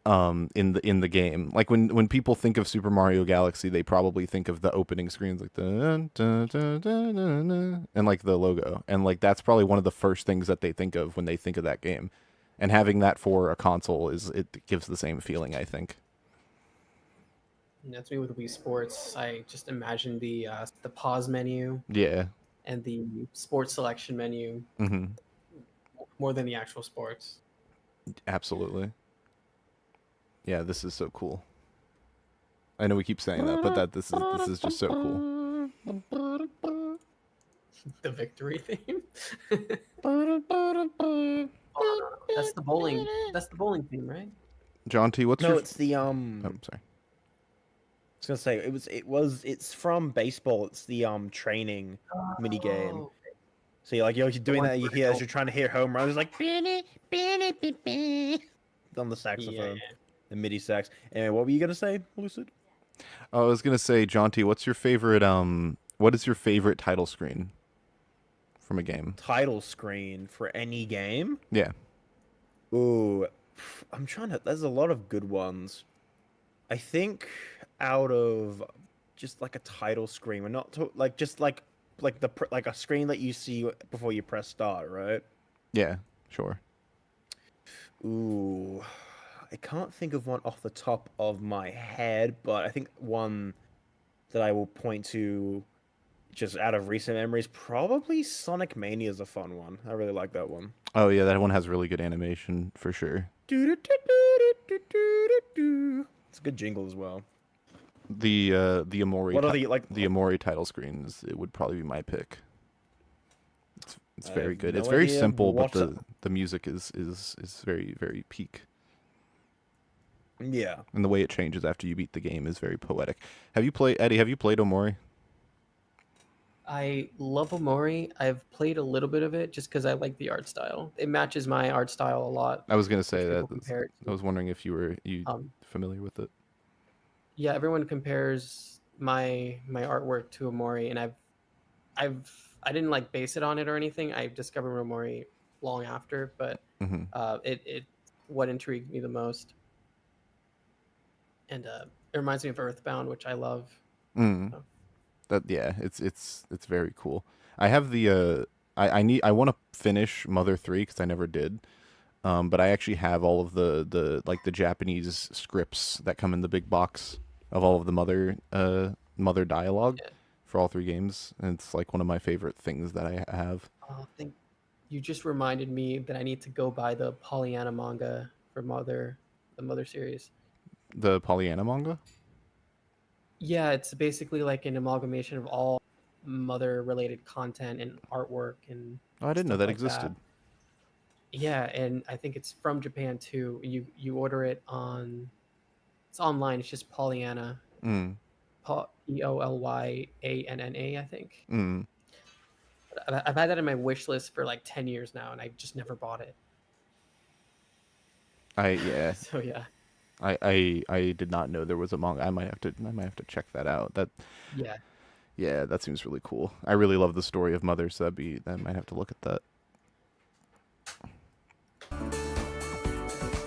in the game. Like when people think of Super Mario Galaxy, they probably think of the opening screens like dun, dun, dun, dun, dun, dun, and like the logo. And like that's probably one of the first things that they think of when they think of that game. And having that for a console it gives the same feeling, I think. And that's me with Wii Sports. I just imagine the pause menu Yeah. and the sports selection menu Mm-hmm. more than the actual sports. Absolutely. Yeah, this is so cool. I know we keep saying that, but this is just so cool. The victory theme. That's the bowling. That's the bowling theme, right? Jaunty, what's No, your? it's the Oh, sorry. I was gonna say it's from baseball. It's the training mini game. Oh, So you're doing one that. You where hear they as you're trying to hit home runs, it's like on the saxophone, the MIDI sax. Anyway, what were you gonna say, Lucid? I was gonna say, Jaunty, what's your favorite? What is your favorite title screen from a game? Title screen for any game? Yeah. Ooh, I'm trying to. There's a lot of good ones. I think out of just like a title screen, we're not just like a screen that you see before you press start, right? Yeah. Sure. Ooh, I can't think of one off the top of my head, but I think one that I will point to just out of recent memories, probably Sonic Mania is a fun one. I really like that one. Oh yeah, that one has really good animation for sure. It's a good jingle as well. The Amori What are the like? the Amori title screens, it would probably be my pick. It's I very have good. no It's very idea. simple, We'll but watch the music is very very peak. Yeah. And the way it changes after you beat the game is very poetic. Have you played Eddie? Have you played Omori? I love Omori. I've played a little bit of it just because I like the art style. It matches my art style a lot. I was gonna say which that. people compare it I to. was wondering if you were Um, familiar with it. yeah, everyone compares my artwork to Omori, and I didn't like base it on it or anything. I discovered Omori long after, but Hmm. it what intrigued me the most, and it reminds me of Earthbound, which I love. Mm. So, That yeah, it's very cool. I have the I want to finish Mother 3 because I never did. But I actually have all of the like the Japanese scripts that come in the big box of all of the mother dialogue yeah. for all three games, and it's like one of my favorite things that I have. I think you just reminded me that I need to go buy the Pollyanna manga for the Mother series. The Pollyanna manga? Yeah, it's basically like an amalgamation of all Mother related content and artwork and Oh, I didn't know stuff that like existed. Yeah, and I think it's from Japan too. You order it it's online. It's just Pollyanna, Mm. Polyanna, I think. Mm. I've had that in my wish list for like 10 years now, and I just never bought it. Yeah. So yeah, I did not know there was a manga. I might have to check that out. yeah. Yeah, that seems really cool. I really love the story of Mother, so I might have to look at that.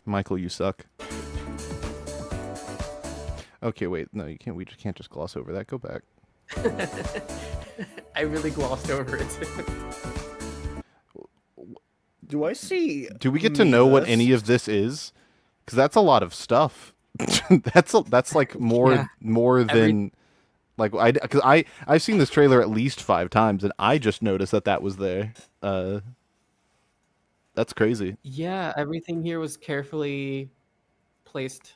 Michael, you suck. Okay, wait, no, you can't. We just can't just gloss over that. Go back. I really glossed over it. Do I see? Do we get to know what any Mevis? of this is? Because that's a lot of stuff. That's like more Yeah. than like because I've seen this trailer at least 5 times and I just noticed that was there. That's crazy. Yeah, everything here was carefully placed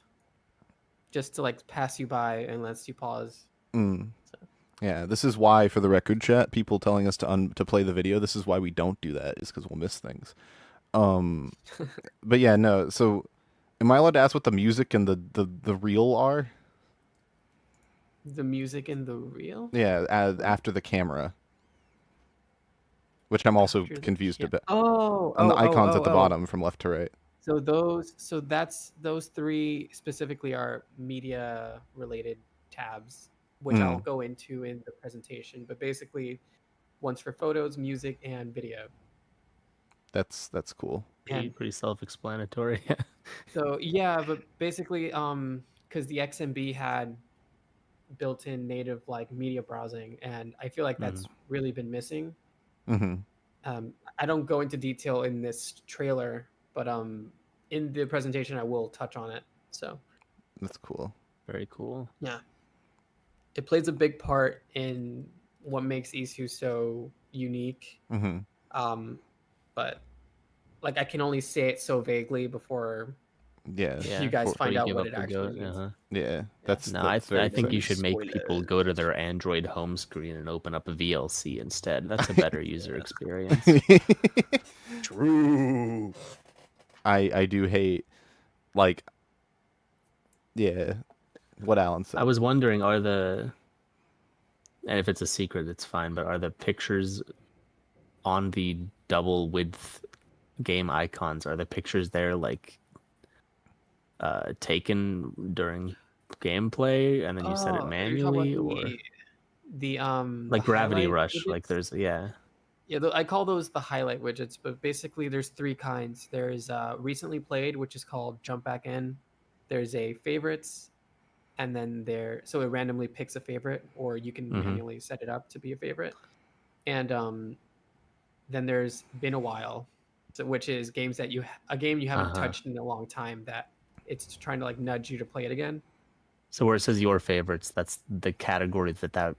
just to like pass you by and lets you pause. Mm. So. Yeah, this is why, for the record, chat, people telling us to play the video. This is why we don't do that, is because we'll miss things. But yeah, no. So, am I allowed to ask what the music and the reel are? The music in the reel? Yeah, after the camera. Which I'm also confused about. On the icons at the bottom from left to right. So those 3 specifically are media related tabs, which I'll go into in the presentation. But basically, one's for photos, music, and video. That's cool. Pretty self-explanatory. So yeah, but basically, because the XMB had built-in native like media browsing, and I feel like that's really been missing. Mm-hmm. I don't go into detail in this trailer, but in the presentation I will touch on it. So that's cool. Very cool. Yeah, it plays a big part in what makes iiSU so unique. But like I can only say it so vaguely before you guys find out what it actually means. Yeah, that's no. that's I think you should make Spoilers. people go to their Android home screen and open up a VLC instead. That's a better user experience. True. I do hate, like, yeah, what Alan said. I was wondering, and if it's a secret, it's fine, but are the pictures on the double width game icons, are the pictures there like taken during gameplay and then you set it manually, or the like the Gravity highlight Rush? widgets? Like there's I call those the highlight widgets, but basically there's 3 kinds. There's recently played, which is called Jump Back In. There's a favorites, and then so it randomly picks a favorite, or you can manually set it up to be a favorite. And then there's Been a While, which is games that a game you haven't touched in a long time that it's trying to like nudge you to play it again. So where it says your favorites, that's the category that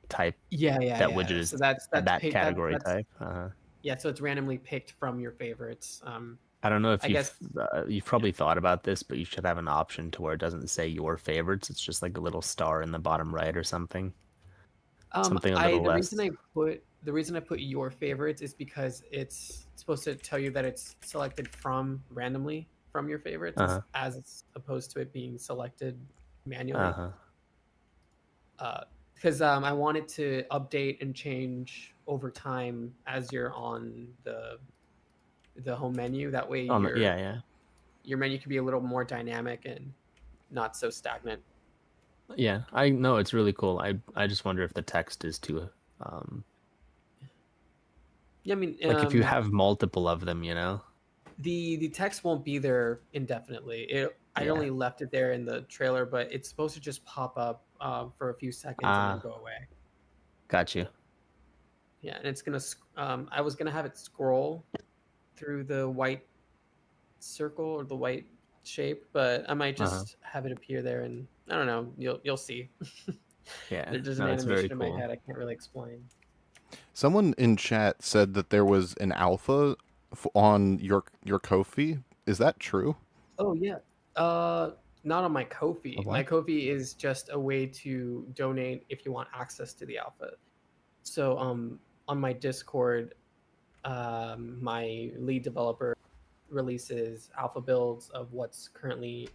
type that widget is. So that's that category type. Yeah, so it's randomly picked from your favorites. I don't know if you've probably thought about this, but you should have an option to where it doesn't say your favorites. It's just like a little star in the bottom right or something. Something a little less. The reason I put your favorites is because it's supposed to tell you that it's selected randomly from your favorites, as opposed to it being selected manually. Because I want it to update and change over time as you're on the home menu. That way, your menu can be a little more dynamic and not so stagnant. Yeah, I know, it's really cool. I just wonder if the text is too. Yeah, I mean, like if you have multiple of them, the text won't be there indefinitely. I only left it there in the trailer, but it's supposed to just pop up for a few seconds and then go away. Got you. Yeah, and it's gonna. I was gonna have it scroll through the white circle or the white shape, but I might just have it appear there, and I don't know. You'll see. Yeah, there's an animation in my head I can't really explain. Someone in chat said that there was an alpha on your Ko-fi. Is that true? Oh yeah. Not on my Ko-fi. My Ko-fi is just a way to donate if you want access to the alpha. So on my Discord, my lead developer releases alpha builds of what's currently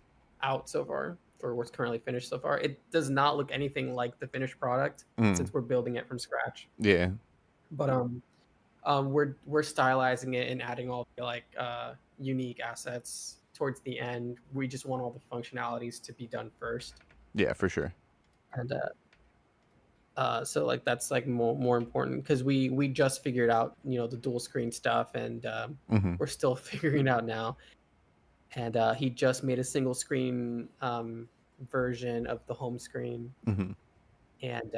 out so far, or what's currently finished so far. It does not look anything like the finished product since we're building it from scratch. Yeah. But we're stylizing it and adding all the like unique assets towards the end. We just want all the functionalities to be done first. Yeah, for sure. And so like that's like more important because we just figured out the dual screen stuff, and we're still figuring it out now. And he just made a single screen version of the home screen, and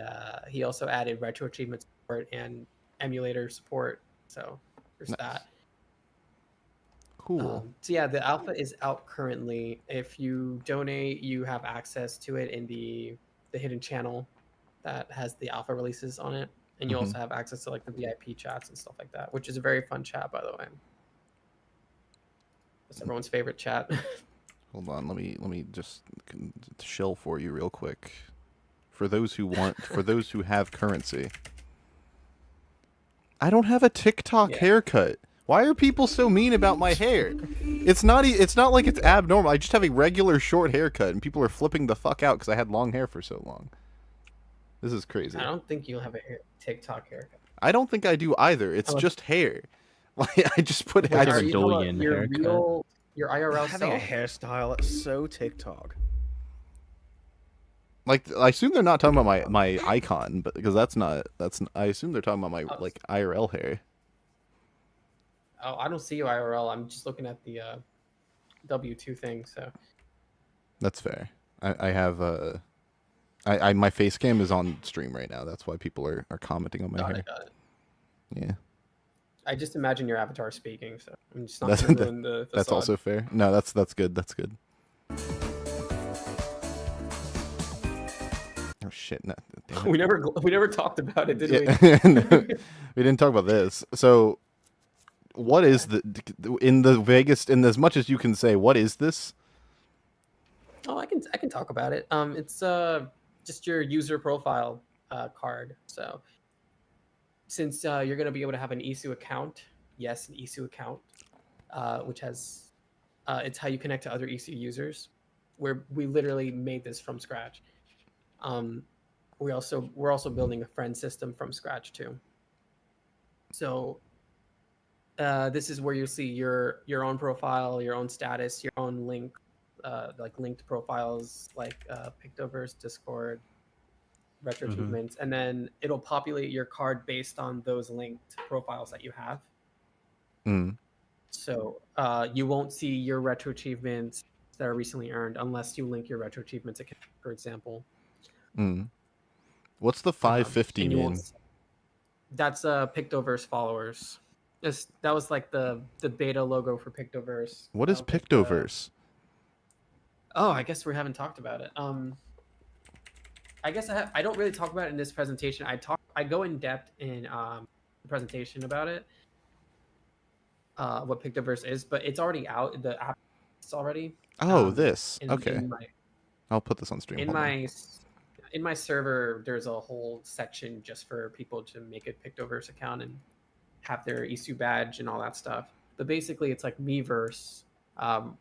he also added retro achievement support and emulator support. So there's that. Cool. So yeah, the alpha is out currently. If you donate, you have access to it in the hidden channel that has the alpha releases on it, and you Mhm. also have access to like the VIP chats and stuff like that, which is a very fun chat, by the way. It's everyone's favorite chat. Hold on, let me just shill for you real quick. For those who have currency. I don't have a TikTok Yeah. haircut. Why are people so mean about my hair? It's not like it's abnormal. I just have a regular short haircut, and people are flipping the fuck out because I had long hair for so long. This is crazy. I don't think you'll have a TikTok haircut. I don't think I do either. It's just hair. Like I just put. Like I a just, Are you talking about Dolian your haircut. real, your IRL Having a self? hairstyle, it's so TikTok. like I assume they're not talking about my icon, but because that's I assume they're talking about my like IRL hair. Oh, I don't see you IRL. I'm just looking at the W2 thing. So That's fair. I have my face cam is on stream right now. That's why people are commenting on my hair. got it. Yeah. I just imagine your avatar speaking, so I'm just not That's going to ruin the that's facade. also fair. No, that's good. That's good. Oh shit! No, damn it. we never talked about it, did Yeah. No, we didn't talk about this. So, what is in as much as you can say? What is this? Oh, I can talk about it. It's just your user profile card. So since you're going to be able to have an iiSU account, yes, an iiSU account, which has it's how you connect to other iiSU users. We literally made this from scratch. We're also building a friend system from scratch too. So this is where you'll see your own profile, your own status, your own link, like linked profiles, like Pictoverse, Discord, retro achievements, and then it'll populate your card based on those linked profiles that you have. Mm. So you won't see your retro achievements that are recently earned unless you link your retro achievements account, for example. Mm. What's the 550 mean? That's Pictoverse followers. That was like the beta logo for Pictoverse. What is Like the- Pictoverse? Oh, I guess we haven't talked about it. I guess I don't really talk about it in this presentation. I go in depth in the presentation about it, what Pictoverse is, but it's already out. The app is already. Oh, this. In, Okay. In my, I'll put this on stream. in Hold on. my in my server, there's a whole section just for people to make a Pictoverse account and have their iiSU badge and all that stuff. But basically, it's like Miiverse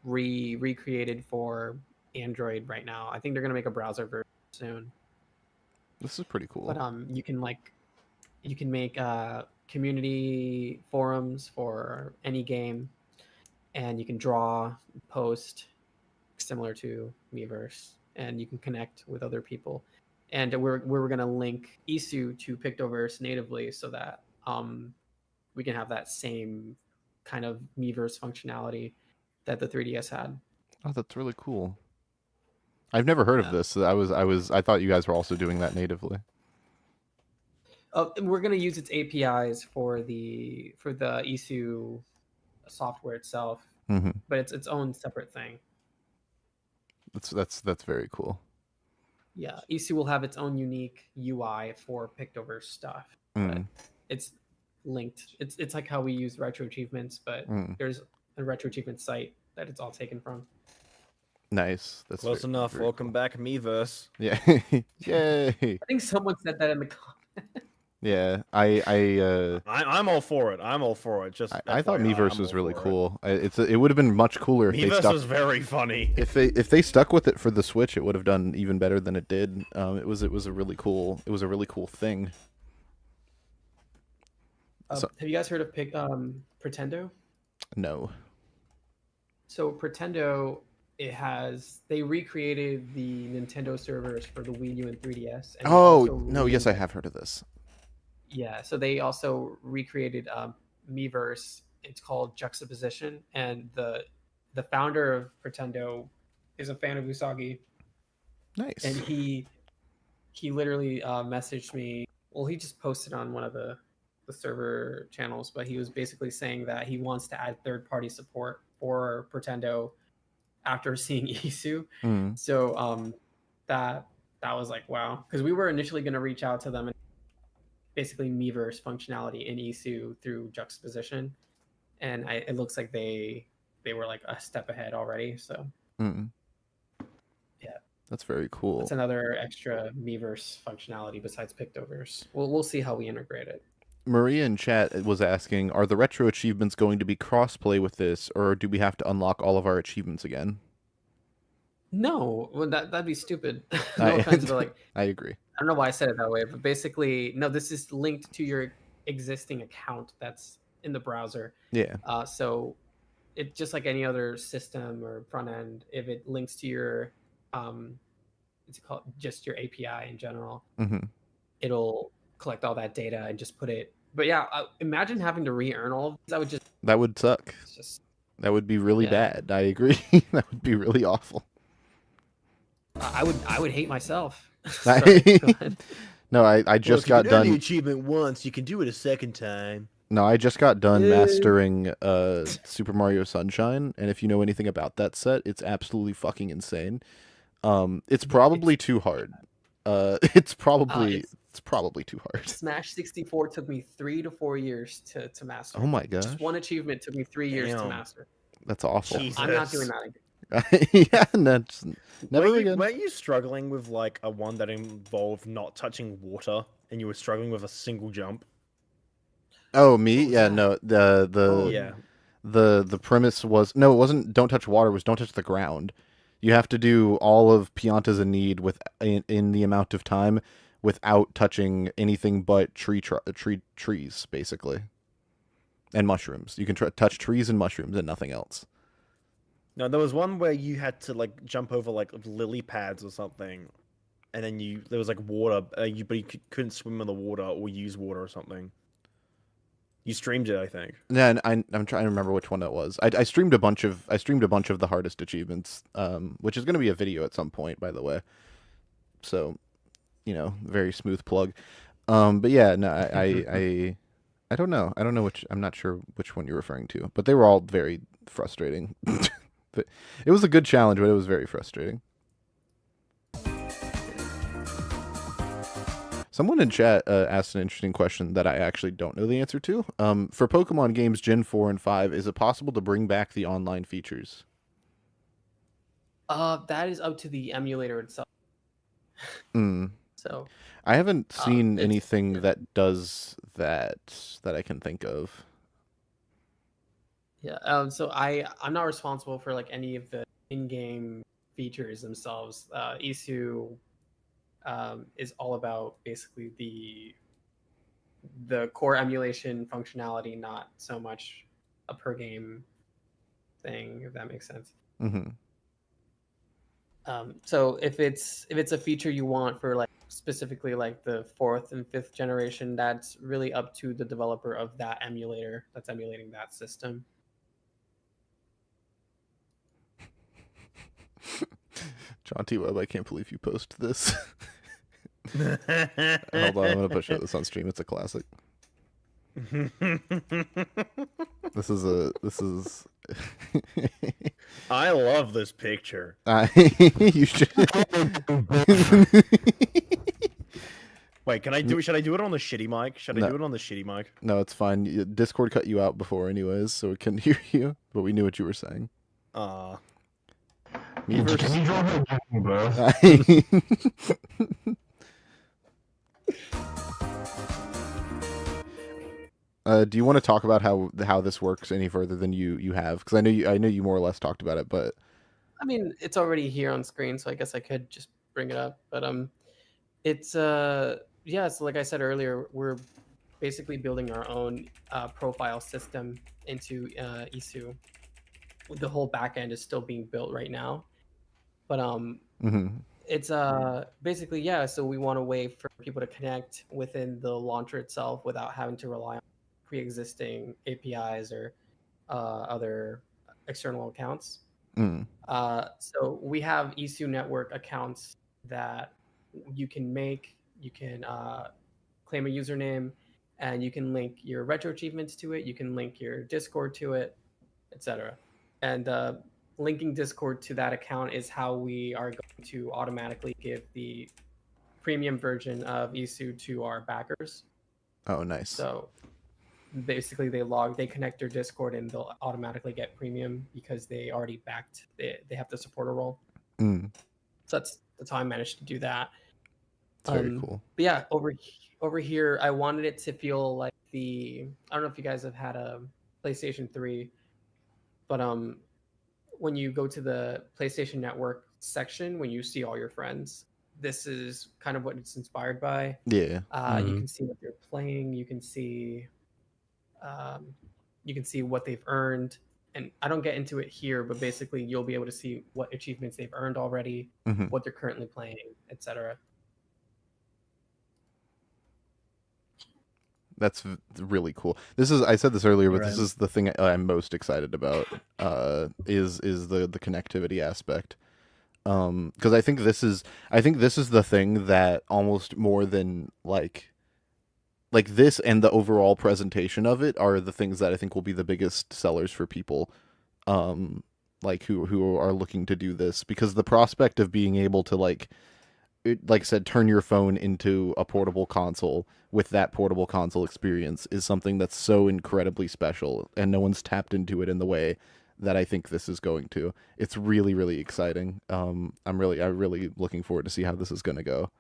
recreated for Android right now. I think they're gonna make a browser version soon. This is pretty cool. But you can make community forums for any game, and you can draw, post, similar to Miiverse, and you can connect with other people. And we're gonna link iiSU to Pictoverse natively so that we can have that same kind of Miiverse functionality that the 3DS had. Oh, that's really cool. I've never heard of this. I thought you guys were also doing that natively. We're gonna use its APIs for the iiSU software itself, but it's its own separate thing. That's very cool. Yeah, iiSU will have its own unique UI for Pictoverse stuff, but it's linked. It's like how we use retro achievements, but there's a retro achievement site that it's all taken from. Nice. That's Close enough. very Welcome back, Miiverse. Yeah. Yay. I think someone said that in the comments. Yeah. I'm all for it. I'm all for it. Just I thought FYI, Miiverse I'm was all really for cool. It would have been much cooler if they Miiverse stuck. was very funny. If they stuck with it for the Switch, it would have done even better than it did. It was a really cool thing. Have you guys heard of Pretendo? No. So Pretendo, they recreated the Nintendo servers for the Wii U and 3DS. And No, yes, I have heard of this. Yeah, so they also recreated Miiverse. It's called Juxtaposition, and the founder of Pretendo is a fan of Usagi. Nice. And he literally messaged me. Well, he just posted on one of the server channels, but he was basically saying that he wants to add third-party support or Pretendo after seeing iiSU. Mm. So that was like, wow, because we were initially going to reach out to them and basically Miiverse functionality in iiSU through juxtaposition, and it looks like they were like a step ahead already. So Mm. yeah, That's very cool. that's another extra Miiverse functionality besides Pictoverse. We'll see how we integrate it. Maria in chat was asking, are the retro achievements going to be cross-play with this, or do we have to unlock all of our achievements again? No, well, that'd be stupid. No offense, but like, I agree. I don't know why I said it that way, but basically, no, this is linked to your existing account that's in the browser. Yeah. So it just like any other system or front end, if it links to your, it's called just your API in general, Mm-hmm. it'll collect all that data and just put it. But yeah, imagine having to re-earn all of this. That would suck. It's just, That would be really Yeah. bad. I agree. That would be really awful. I would hate myself. I- Sorry, go ahead. No, I just got the done. achievement once. You can do it a second time. No, I just got done Yay. mastering Super Mario Sunshine, and if you know anything about that set, it's absolutely fucking insane. It's probably too hard. It's probably too hard. Smash 64 took me 3 to 4 years to master. Oh my gosh, Just one achievement took me 3 years to Damn. master. that's awful. Jesus. I'm not doing that again. Yeah, that's never Weren't again. you struggling with like a one that involved not touching water, and you were struggling with a single jump? Oh, me? What was Yeah, that? no. The Yeah. the premise was no, it wasn't. Don't touch water. It was don't touch the ground. You have to do all of Pianta's a need in the amount of time without touching anything but trees, basically, and mushrooms. You can touch trees and mushrooms and nothing else. No, there was one where you had to like jump over like lily pads or something, and then there was like water, but you couldn't swim in the water or use water or something. You streamed it, I think. Yeah, and I'm trying to remember which one that was. I streamed a bunch of the hardest achievements, which is going to be a video at some point, by the way. So, very smooth plug. But yeah, no, I don't know. I don't know I'm not sure which one you're referring to, but they were all very frustrating. But it was a good challenge, but it was very frustrating. Someone in chat asked an interesting question that I actually don't know the answer to. For Pokemon games Gen 4 and 5, is it possible to bring back the online features? That is up to the emulator itself. So I haven't seen it's- anything that does that I can think of. yeah. So I'm not responsible for like any of the in-game features themselves. iiSU is all about basically the core emulation functionality, not so much a per game thing, if that makes sense. Mm-hmm. So if it's a feature you want for like specifically like the 4th and 5th generation, that's really up to the developer of that emulator that's emulating that system. Jauntyweb, I can't believe you posted this. Hold on, I'm gonna push this on stream. It's a classic. This is. I love this picture. You should. Wait, can I do? Should I do it on the shitty mic? Should I No. do it on the shitty mic? No, it's fine. Discord cut you out before, anyways, so it couldn't hear you. But we knew what you were saying. Me Can versus. you draw her again, bro? Do you want to talk about how this works any further than you have? Because I know you more or less talked about it, but I mean, it's already here on screen, so I guess I could just bring it up. But it's yeah. So like I said earlier, we're basically building our own profile system into iiSU. The whole backend is still being built right now, but it's basically, yeah. So we want a way for people to connect within the launcher itself without having to rely on pre-existing APIs or other external accounts. So we have iiSU network accounts that you can make. You can claim a username, and you can link your retro achievements to it. You can link your Discord to it, etc. and linking Discord to that account is how we are going to automatically give the premium version of iiSU to our backers. Oh, nice. So basically they connect their Discord and they'll automatically get premium because they already backed, they have the supporter role. Mm. So that's how I managed to do that. It's very cool. But yeah, over here, I wanted it to feel like I don't know if you guys have had a PlayStation 3, but when you go to the PlayStation Network section, when you see all your friends, this is kind of what it's inspired by. Yeah. You can see what they're playing. You can see what they've earned. And I don't get into it here, but basically you'll be able to see what achievements they've earned already, what they're currently playing, etc. That's really cool. I said this earlier, but Right. this is the thing I'm most excited about. Is the connectivity aspect. Because I think this is the thing that almost more than like this and the overall presentation of it are the things that I think will be the biggest sellers for people, like who are looking to do this, because the prospect of being able to like I said, turn your phone into a portable console with that portable console experience is something that's so incredibly special, and no one's tapped into it in the way that I think this is going to. It's really, really exciting. I'm really looking forward to see how this is going to go.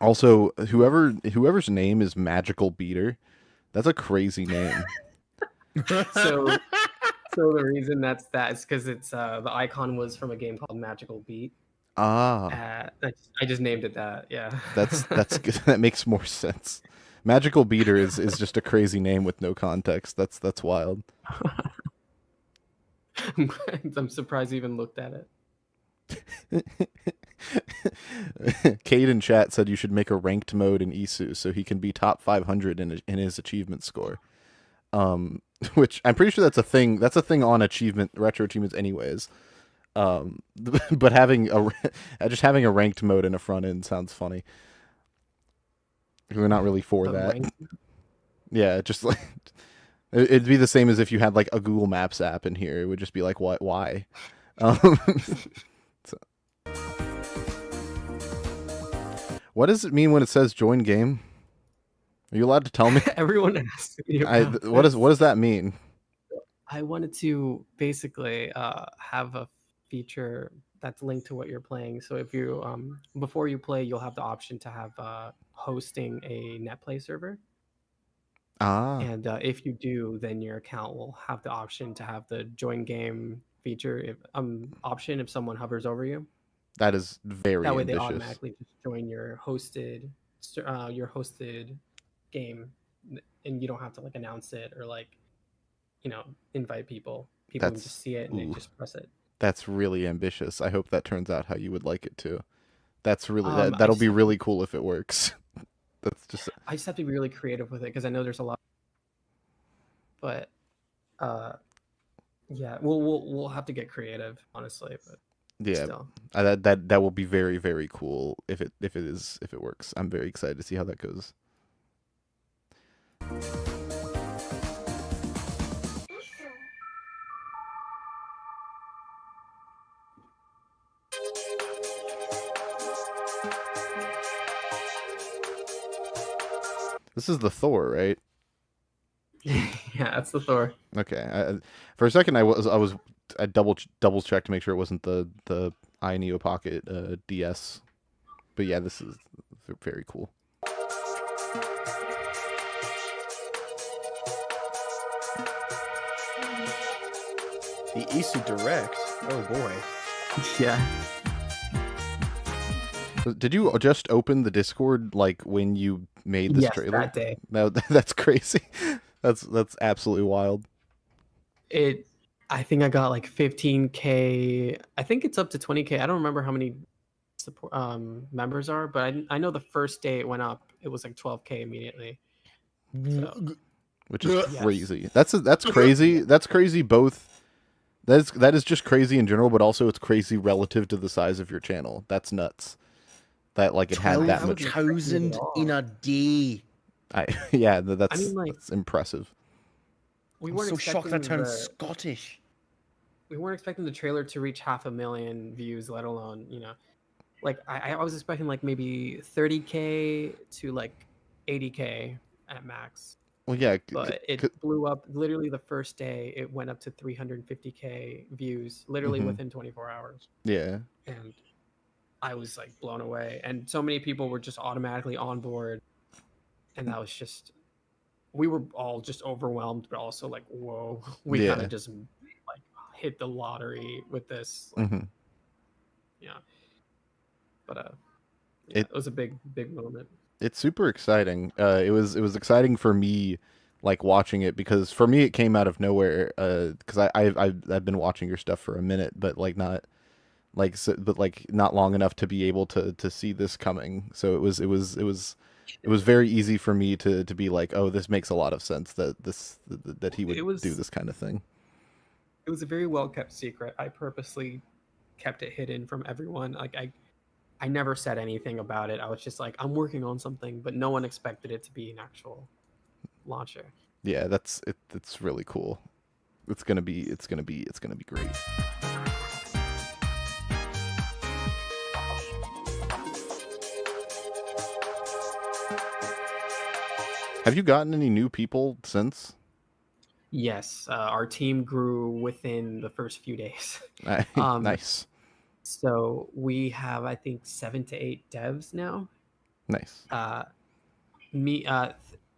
Also, whoever's name is Magical Beater, that's a crazy name. So the reason that is because it's the icon was from a game called Magical Beat. Ah, I just named it that. Yeah, that's good. That makes more sense. Magical Beater is just a crazy name with no context. That's wild. I'm surprised you even looked at it. Cade in chat said you should make a ranked mode in iiSU so he can be top 500 in his achievement score. Which I'm pretty sure that's a thing. That's a thing on retro achievements anyways. But having a ranked mode in a front end sounds funny. We're not really for that. Yeah, just like it'd be the same as if you had like a Google Maps app in here. It would just be like, what? Why? What does it mean when it says join game? Are you allowed to tell me? Everyone asks me about what does that mean? I wanted to basically have a feature that's linked to what you're playing. So if you before you play, you'll have the option to have hosting a netplay server. And if you do, then your account will have the option to have the join game feature option if someone hovers over you. That is very that way ambitious. They automatically just join your hosted game, and you don't have to like announce it or like invite people. People can just see it and they just press it. That's really ambitious. I hope that turns out how you would like it to. That's really that'll be really cool if it works. That's just. I just have to be really creative with it because I know there's a lot. But, yeah, we'll have to get creative, honestly. But yeah, still. That will be very, very cool if it works. I'm very excited to see how that goes. This is the Thor, right? Yeah, that's the Thor. Okay. For a second, I double checked to make sure it wasn't the iiNeo Pocket DS. But yeah, this is very cool. The iiSU Direct. Oh boy. Yeah. Did you just open the Discord like when you made this trailer? That day. No, that's crazy. That's absolutely wild. I think I got like 15K. I think it's up to 20K. I don't remember how many support members are, but I know the first day it went up, it was like 12K immediately. So. Which is crazy. That's crazy. That's crazy both. That is just crazy in general, but also it's crazy relative to the size of your channel. That's nuts. That like it had that much. 12,000 in a day. That's impressive. We I'm weren't so shocked that expecting turned Scottish. we weren't expecting the trailer to reach 500,000 views, let alone, you know, like I was expecting like maybe 30K to like 80K at max. Well, yeah, But it blew up literally the first day. It went up to 350K views literally within 24 hours. yeah. And I was like blown away. And so many people were just automatically on board. And that was just, we were all just overwhelmed, but also like, whoa, we kind Yeah. of just like hit the lottery with this. Like, yeah. But yeah, it was a big moment. It's super exciting. It was exciting for me, like watching it, because for me it came out of nowhere. Because I've been watching your stuff for a minute, but like not like but like not long enough to be able to see this coming. So it was very easy for me to be like, oh, this makes a lot of sense that he would do this kind of thing. It was a very well kept secret. I purposely kept it hidden from everyone. Like I never said anything about it. I was just like, I'm working on something, but no one expected it to be an actual launcher. Yeah, that's it. It's really cool. It's gonna be great. Have you gotten any new people since? Yes, our team grew within the first few days. Nice. So we have, I think, 7 to 8 devs now. Nice.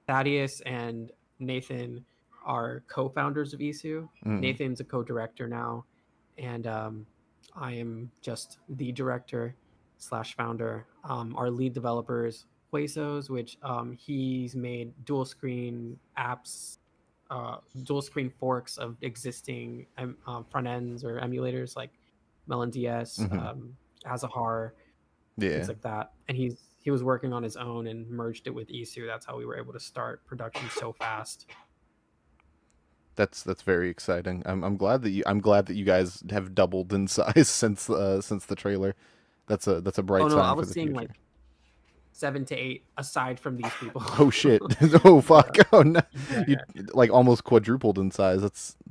Thaddeus and Nathan are co-founders of iiSU. Nathan's a co-director now, and I am just the director / founder. Our lead developer is Huesos, which he's made dual screen apps, dual screen forks of existing front ends or emulators like Melon DS, Azahar, things like that. And he was working on his own and merged it with iiSU. That's how we were able to start production so fast. That's very exciting. I'm glad that you guys have doubled in size since the trailer. That's a bright sign I for was the seeing future. like 7 to 8 aside from these people. Oh shit! Oh fuck! Yeah. Oh no! Yeah. You like almost quadrupled in size.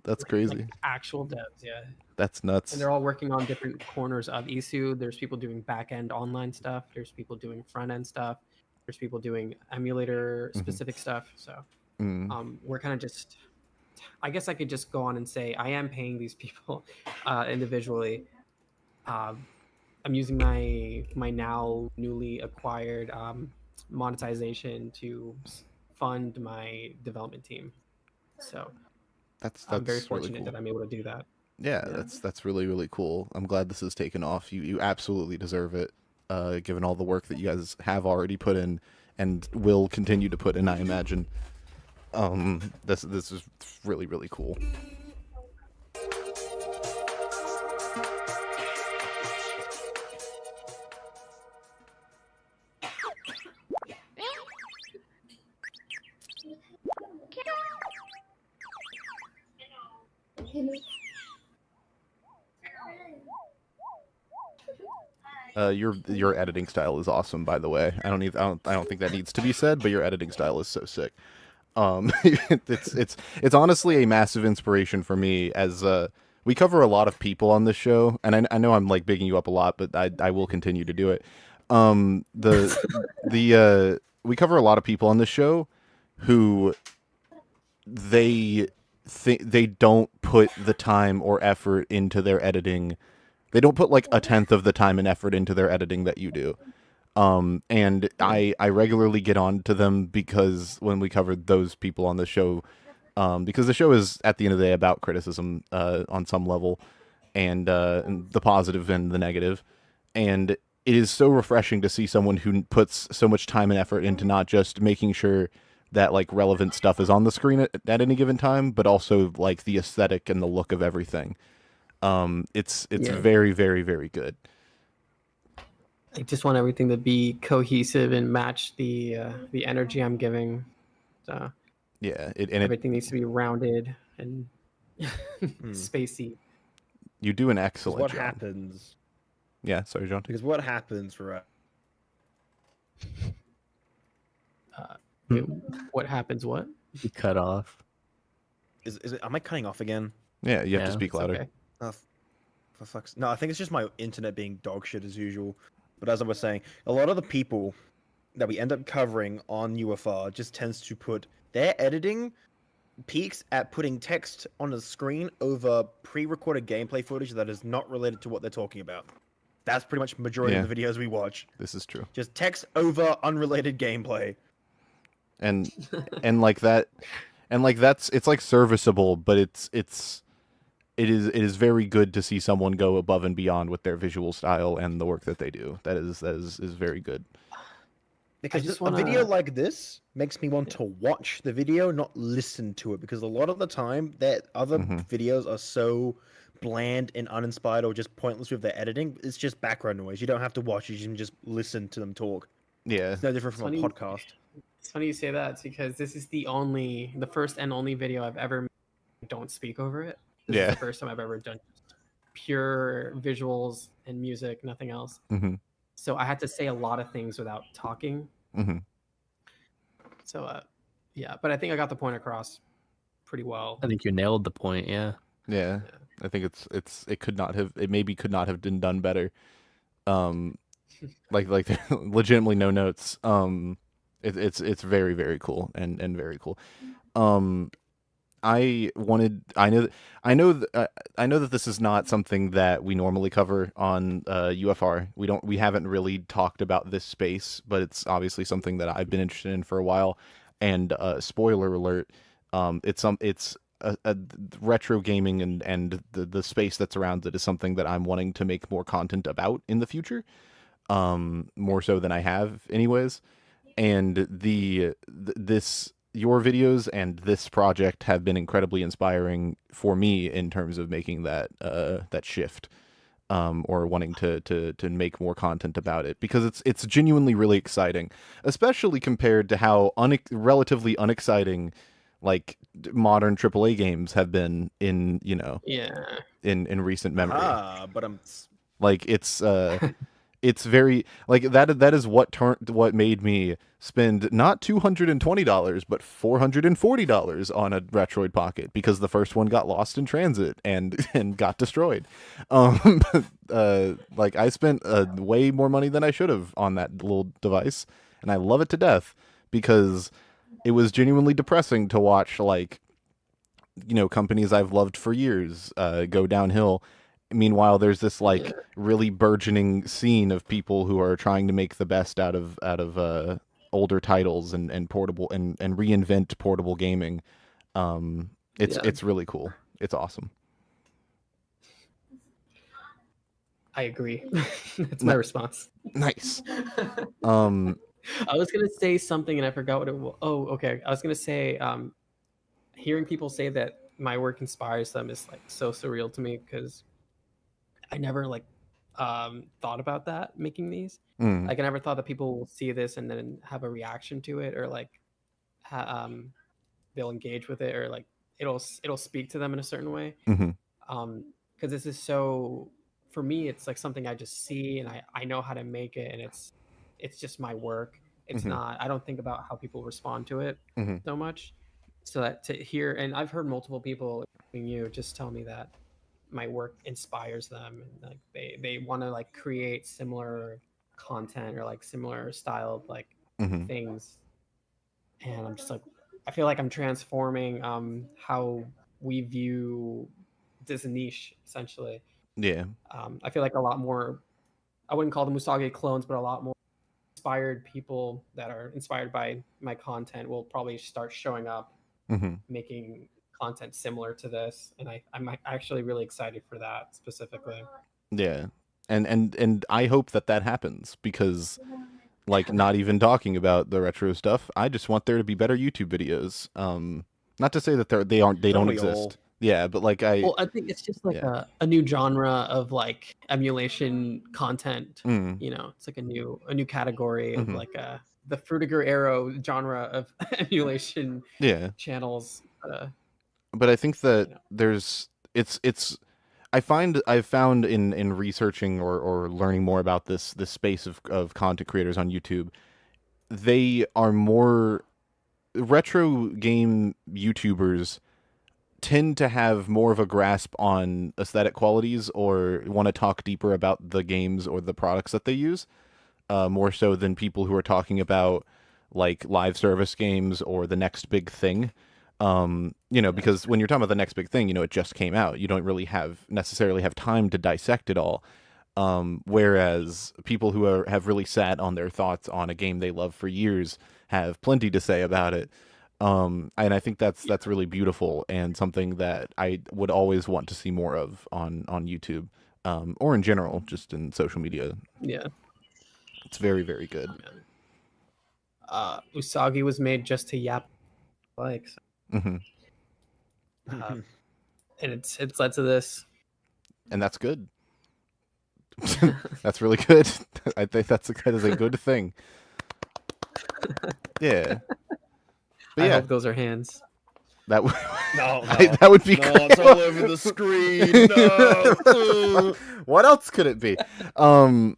That's crazy. Like actual devs, yeah. That's nuts. And they're all working on different corners of iiSU. There's people doing back end online stuff. There's people doing front end stuff. There's people doing emulator specific stuff. So we're kind of just. I guess I could just go on and say I am paying these people individually. I'm using my now newly acquired monetization to fund my development team. So that's I'm very fortunate really cool. that I'm able to do that. Yeah, that's really, really cool. I'm glad this has taken off. You absolutely deserve it, given all the work that you guys have already put in and will continue to put in, I imagine. This is really, really cool. Your editing style is awesome, by the way. I don't think that needs to be said, but your editing style is so sick. It's honestly a massive inspiration for me, as we cover a lot of people on this show, and I know I'm like bigging you up a lot, but I will continue to do it. We cover a lot of people on this show who they don't put the time or effort into their editing. They don't put like 1/10 of the time and effort into their editing that you do. And I regularly get on to them because when we covered those people on the show, because the show is at the end of the day about criticism on some level, and the positive and the negative. And it is so refreshing to see someone who puts so much time and effort into not just making sure that like relevant stuff is on the screen at any given time, but also like the aesthetic and the look of everything. It's very, very, very good. I just want everything to be cohesive and match the energy I'm giving. So yeah, everything needs to be rounded and spacey. You do an excellent what job. happens? Yeah, sorry, John. Because what happens, right? What happens? What? You cut off. Is it? Am I cutting off again? Yeah, you have to Yeah, speak louder. Okay. For fuck's no, I think it's just my internet being dog shit as usual. But as I was saying, a lot of the people that we end up covering on UFR just tends to put their editing peaks at putting text on the screen over pre-recorded gameplay footage that is not related to what they're talking about. That's pretty much majority of the videos we watch. This is true. Just text over unrelated gameplay. And like that, and like it's like serviceable, but it is very good to see someone go above and beyond with their visual style and the work that they do. That is very good. Because a video like this makes me want to watch the video, not listen to it. Because a lot of the time, that other videos are so bland and uninspired or just pointless with their editing. It's just background noise. You don't have to watch it. You can just listen to them talk. Yeah. It's no different from a podcast. It's funny you say that. It's because this is the first and only video I've ever made. Don't speak over it. This is the first time I've ever done pure visuals and music, nothing else. So I had to say a lot of things without talking. So, yeah, but I think I got the point across pretty well. I think you nailed the point. Yeah. Yeah. I think it maybe could not have been done better. Like legitimately no notes. It's very, very cool and very cool. I know that this is not something that we normally cover on UFR. We haven't really talked about this space, but it's obviously something that I've been interested in for a while. And spoiler alert, it's a retro gaming and the space that's around it is something that I'm wanting to make more content about in the future, more so than I have anyways. And your videos and this project have been incredibly inspiring for me in terms of making that shift, or wanting to make more content about it, because it's genuinely really exciting, especially compared to how relatively unexciting like modern AAA games have been in in recent memory. But I'm like it's very like that is what made me spend not $220 but $440 on a Retroid Pocket, because the first one got lost in transit and got destroyed. Like I spent way more money than I should have on that little device, and I love it to death, because it was genuinely depressing to watch, like, companies I've loved for years go downhill. Meanwhile, there's this like really burgeoning scene of people who are trying to make the best out of older titles and portable and reinvent portable gaming. It's really cool. It's awesome. I agree. That's my response. Nice. I was gonna say something and I forgot what it was. Oh, okay. I was gonna say, hearing people say that my work inspires them is like so surreal to me, because I never thought about that making these. Like I never thought that people will see this and then have a reaction to it, or like they'll engage with it, or like it'll speak to them in a certain way. Because this is so, for me, it's like something I just see and I know how to make it, and it's just my work. It's not, I don't think about how people respond to it so much. So that to hear, and I've heard multiple people, including you, just tell me that my work inspires them, and like they want to like create similar content or like similar style like things. And I'm just like, I feel like I'm transforming how we view this niche, essentially. I feel like a lot more, I wouldn't call them Usagi clones, but a lot more inspired people that are inspired by my content will probably start showing up making content similar to this, and I'm actually really excited for that specifically. And I hope that happens, because like, not even talking about the retro stuff, I just want there to be better YouTube videos. Not to say that they don't exist. Yeah, but like I think it's just like a new genre of like emulation content. It's like a new category of like the Frutiger Arrow genre of emulation channels. But I think that I've found in researching or learning more about this space of content creators on YouTube, they are more retro game YouTubers tend to have more of a grasp on aesthetic qualities or want to talk deeper about the games or the products that they use, more so than people who are talking about like live service games or the next big thing. Because when you're talking about the next big thing, it just came out. You don't really necessarily have time to dissect it all. Whereas people who have really sat on their thoughts on a game they love for years have plenty to say about it. And I think that's really beautiful and something that I would always want to see more of on YouTube, or in general, just in social media. Yeah. It's very, very good. Usagi was made just to yap likes. Hmm. And it's led to this. And that's good. That's really good. I think that is a good thing. Yeah. But I yeah, hope those are hands. that would No, that would be no, great. it's all over the screen. No. What else could it be? No,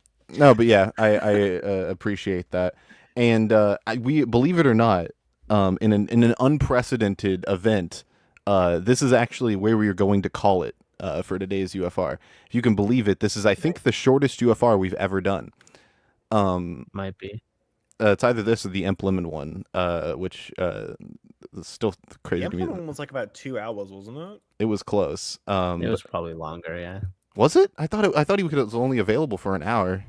but yeah, I appreciate that, and we believe it or not, in an unprecedented event, this is actually where we are going to call it for today's UFR. If you can believe it, this is I think the shortest UFR we've ever done. Might be. It's either this or the Implement one, which is still crazy The to me. Implement one was like about 2 hours, wasn't it? It was close. It was probably longer, yeah. Was it? I thought he was only available for an hour.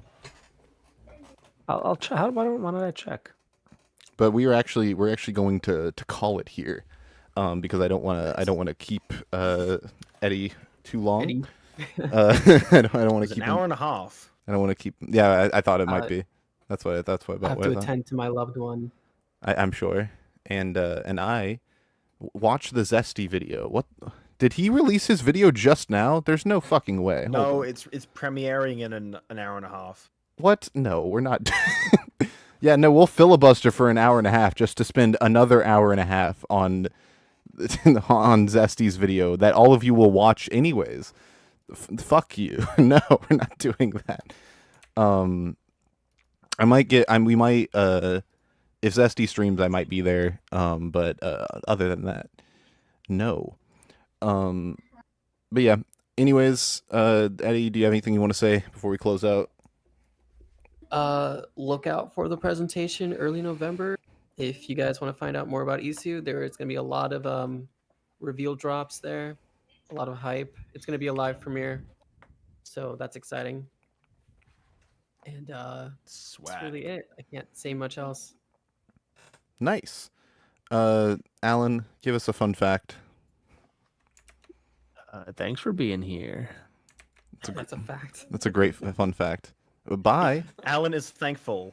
I'll try. Why don't I check? But we're actually going to call it here, because I don't want to keep Eddie too long. Eddie. I don't want It's to keep an hour and a half. I don't want to keep. Yeah, I thought it might be. That's why. I have what to I thought. attend to my loved one. I'm sure. And I watched the Zesty video. What? Did he release his video just now? There's no fucking way. Hold No, on. it's premiering in an hour and a half. What? No, we're not. Yeah, no, we'll filibuster for an hour and a half just to spend another hour and a half on Zesty's video that all of you will watch anyways. Fuck you. No, we're not doing that. We might if Zesty streams I might be there, but other than that, no. But yeah, anyways, Eddie, do you have anything you want to say before we close out? Look out for the presentation early November. If you guys want to find out more about iiSU, there is going to be a lot of reveal drops there, a lot of hype. It's going to be a live premiere, so that's exciting. And that's really it. I can't say much else. Nice. Alan, give us a fun fact. Thanks for being here. That's a fact. That's a great fun fact. Bye. Alan is thankful.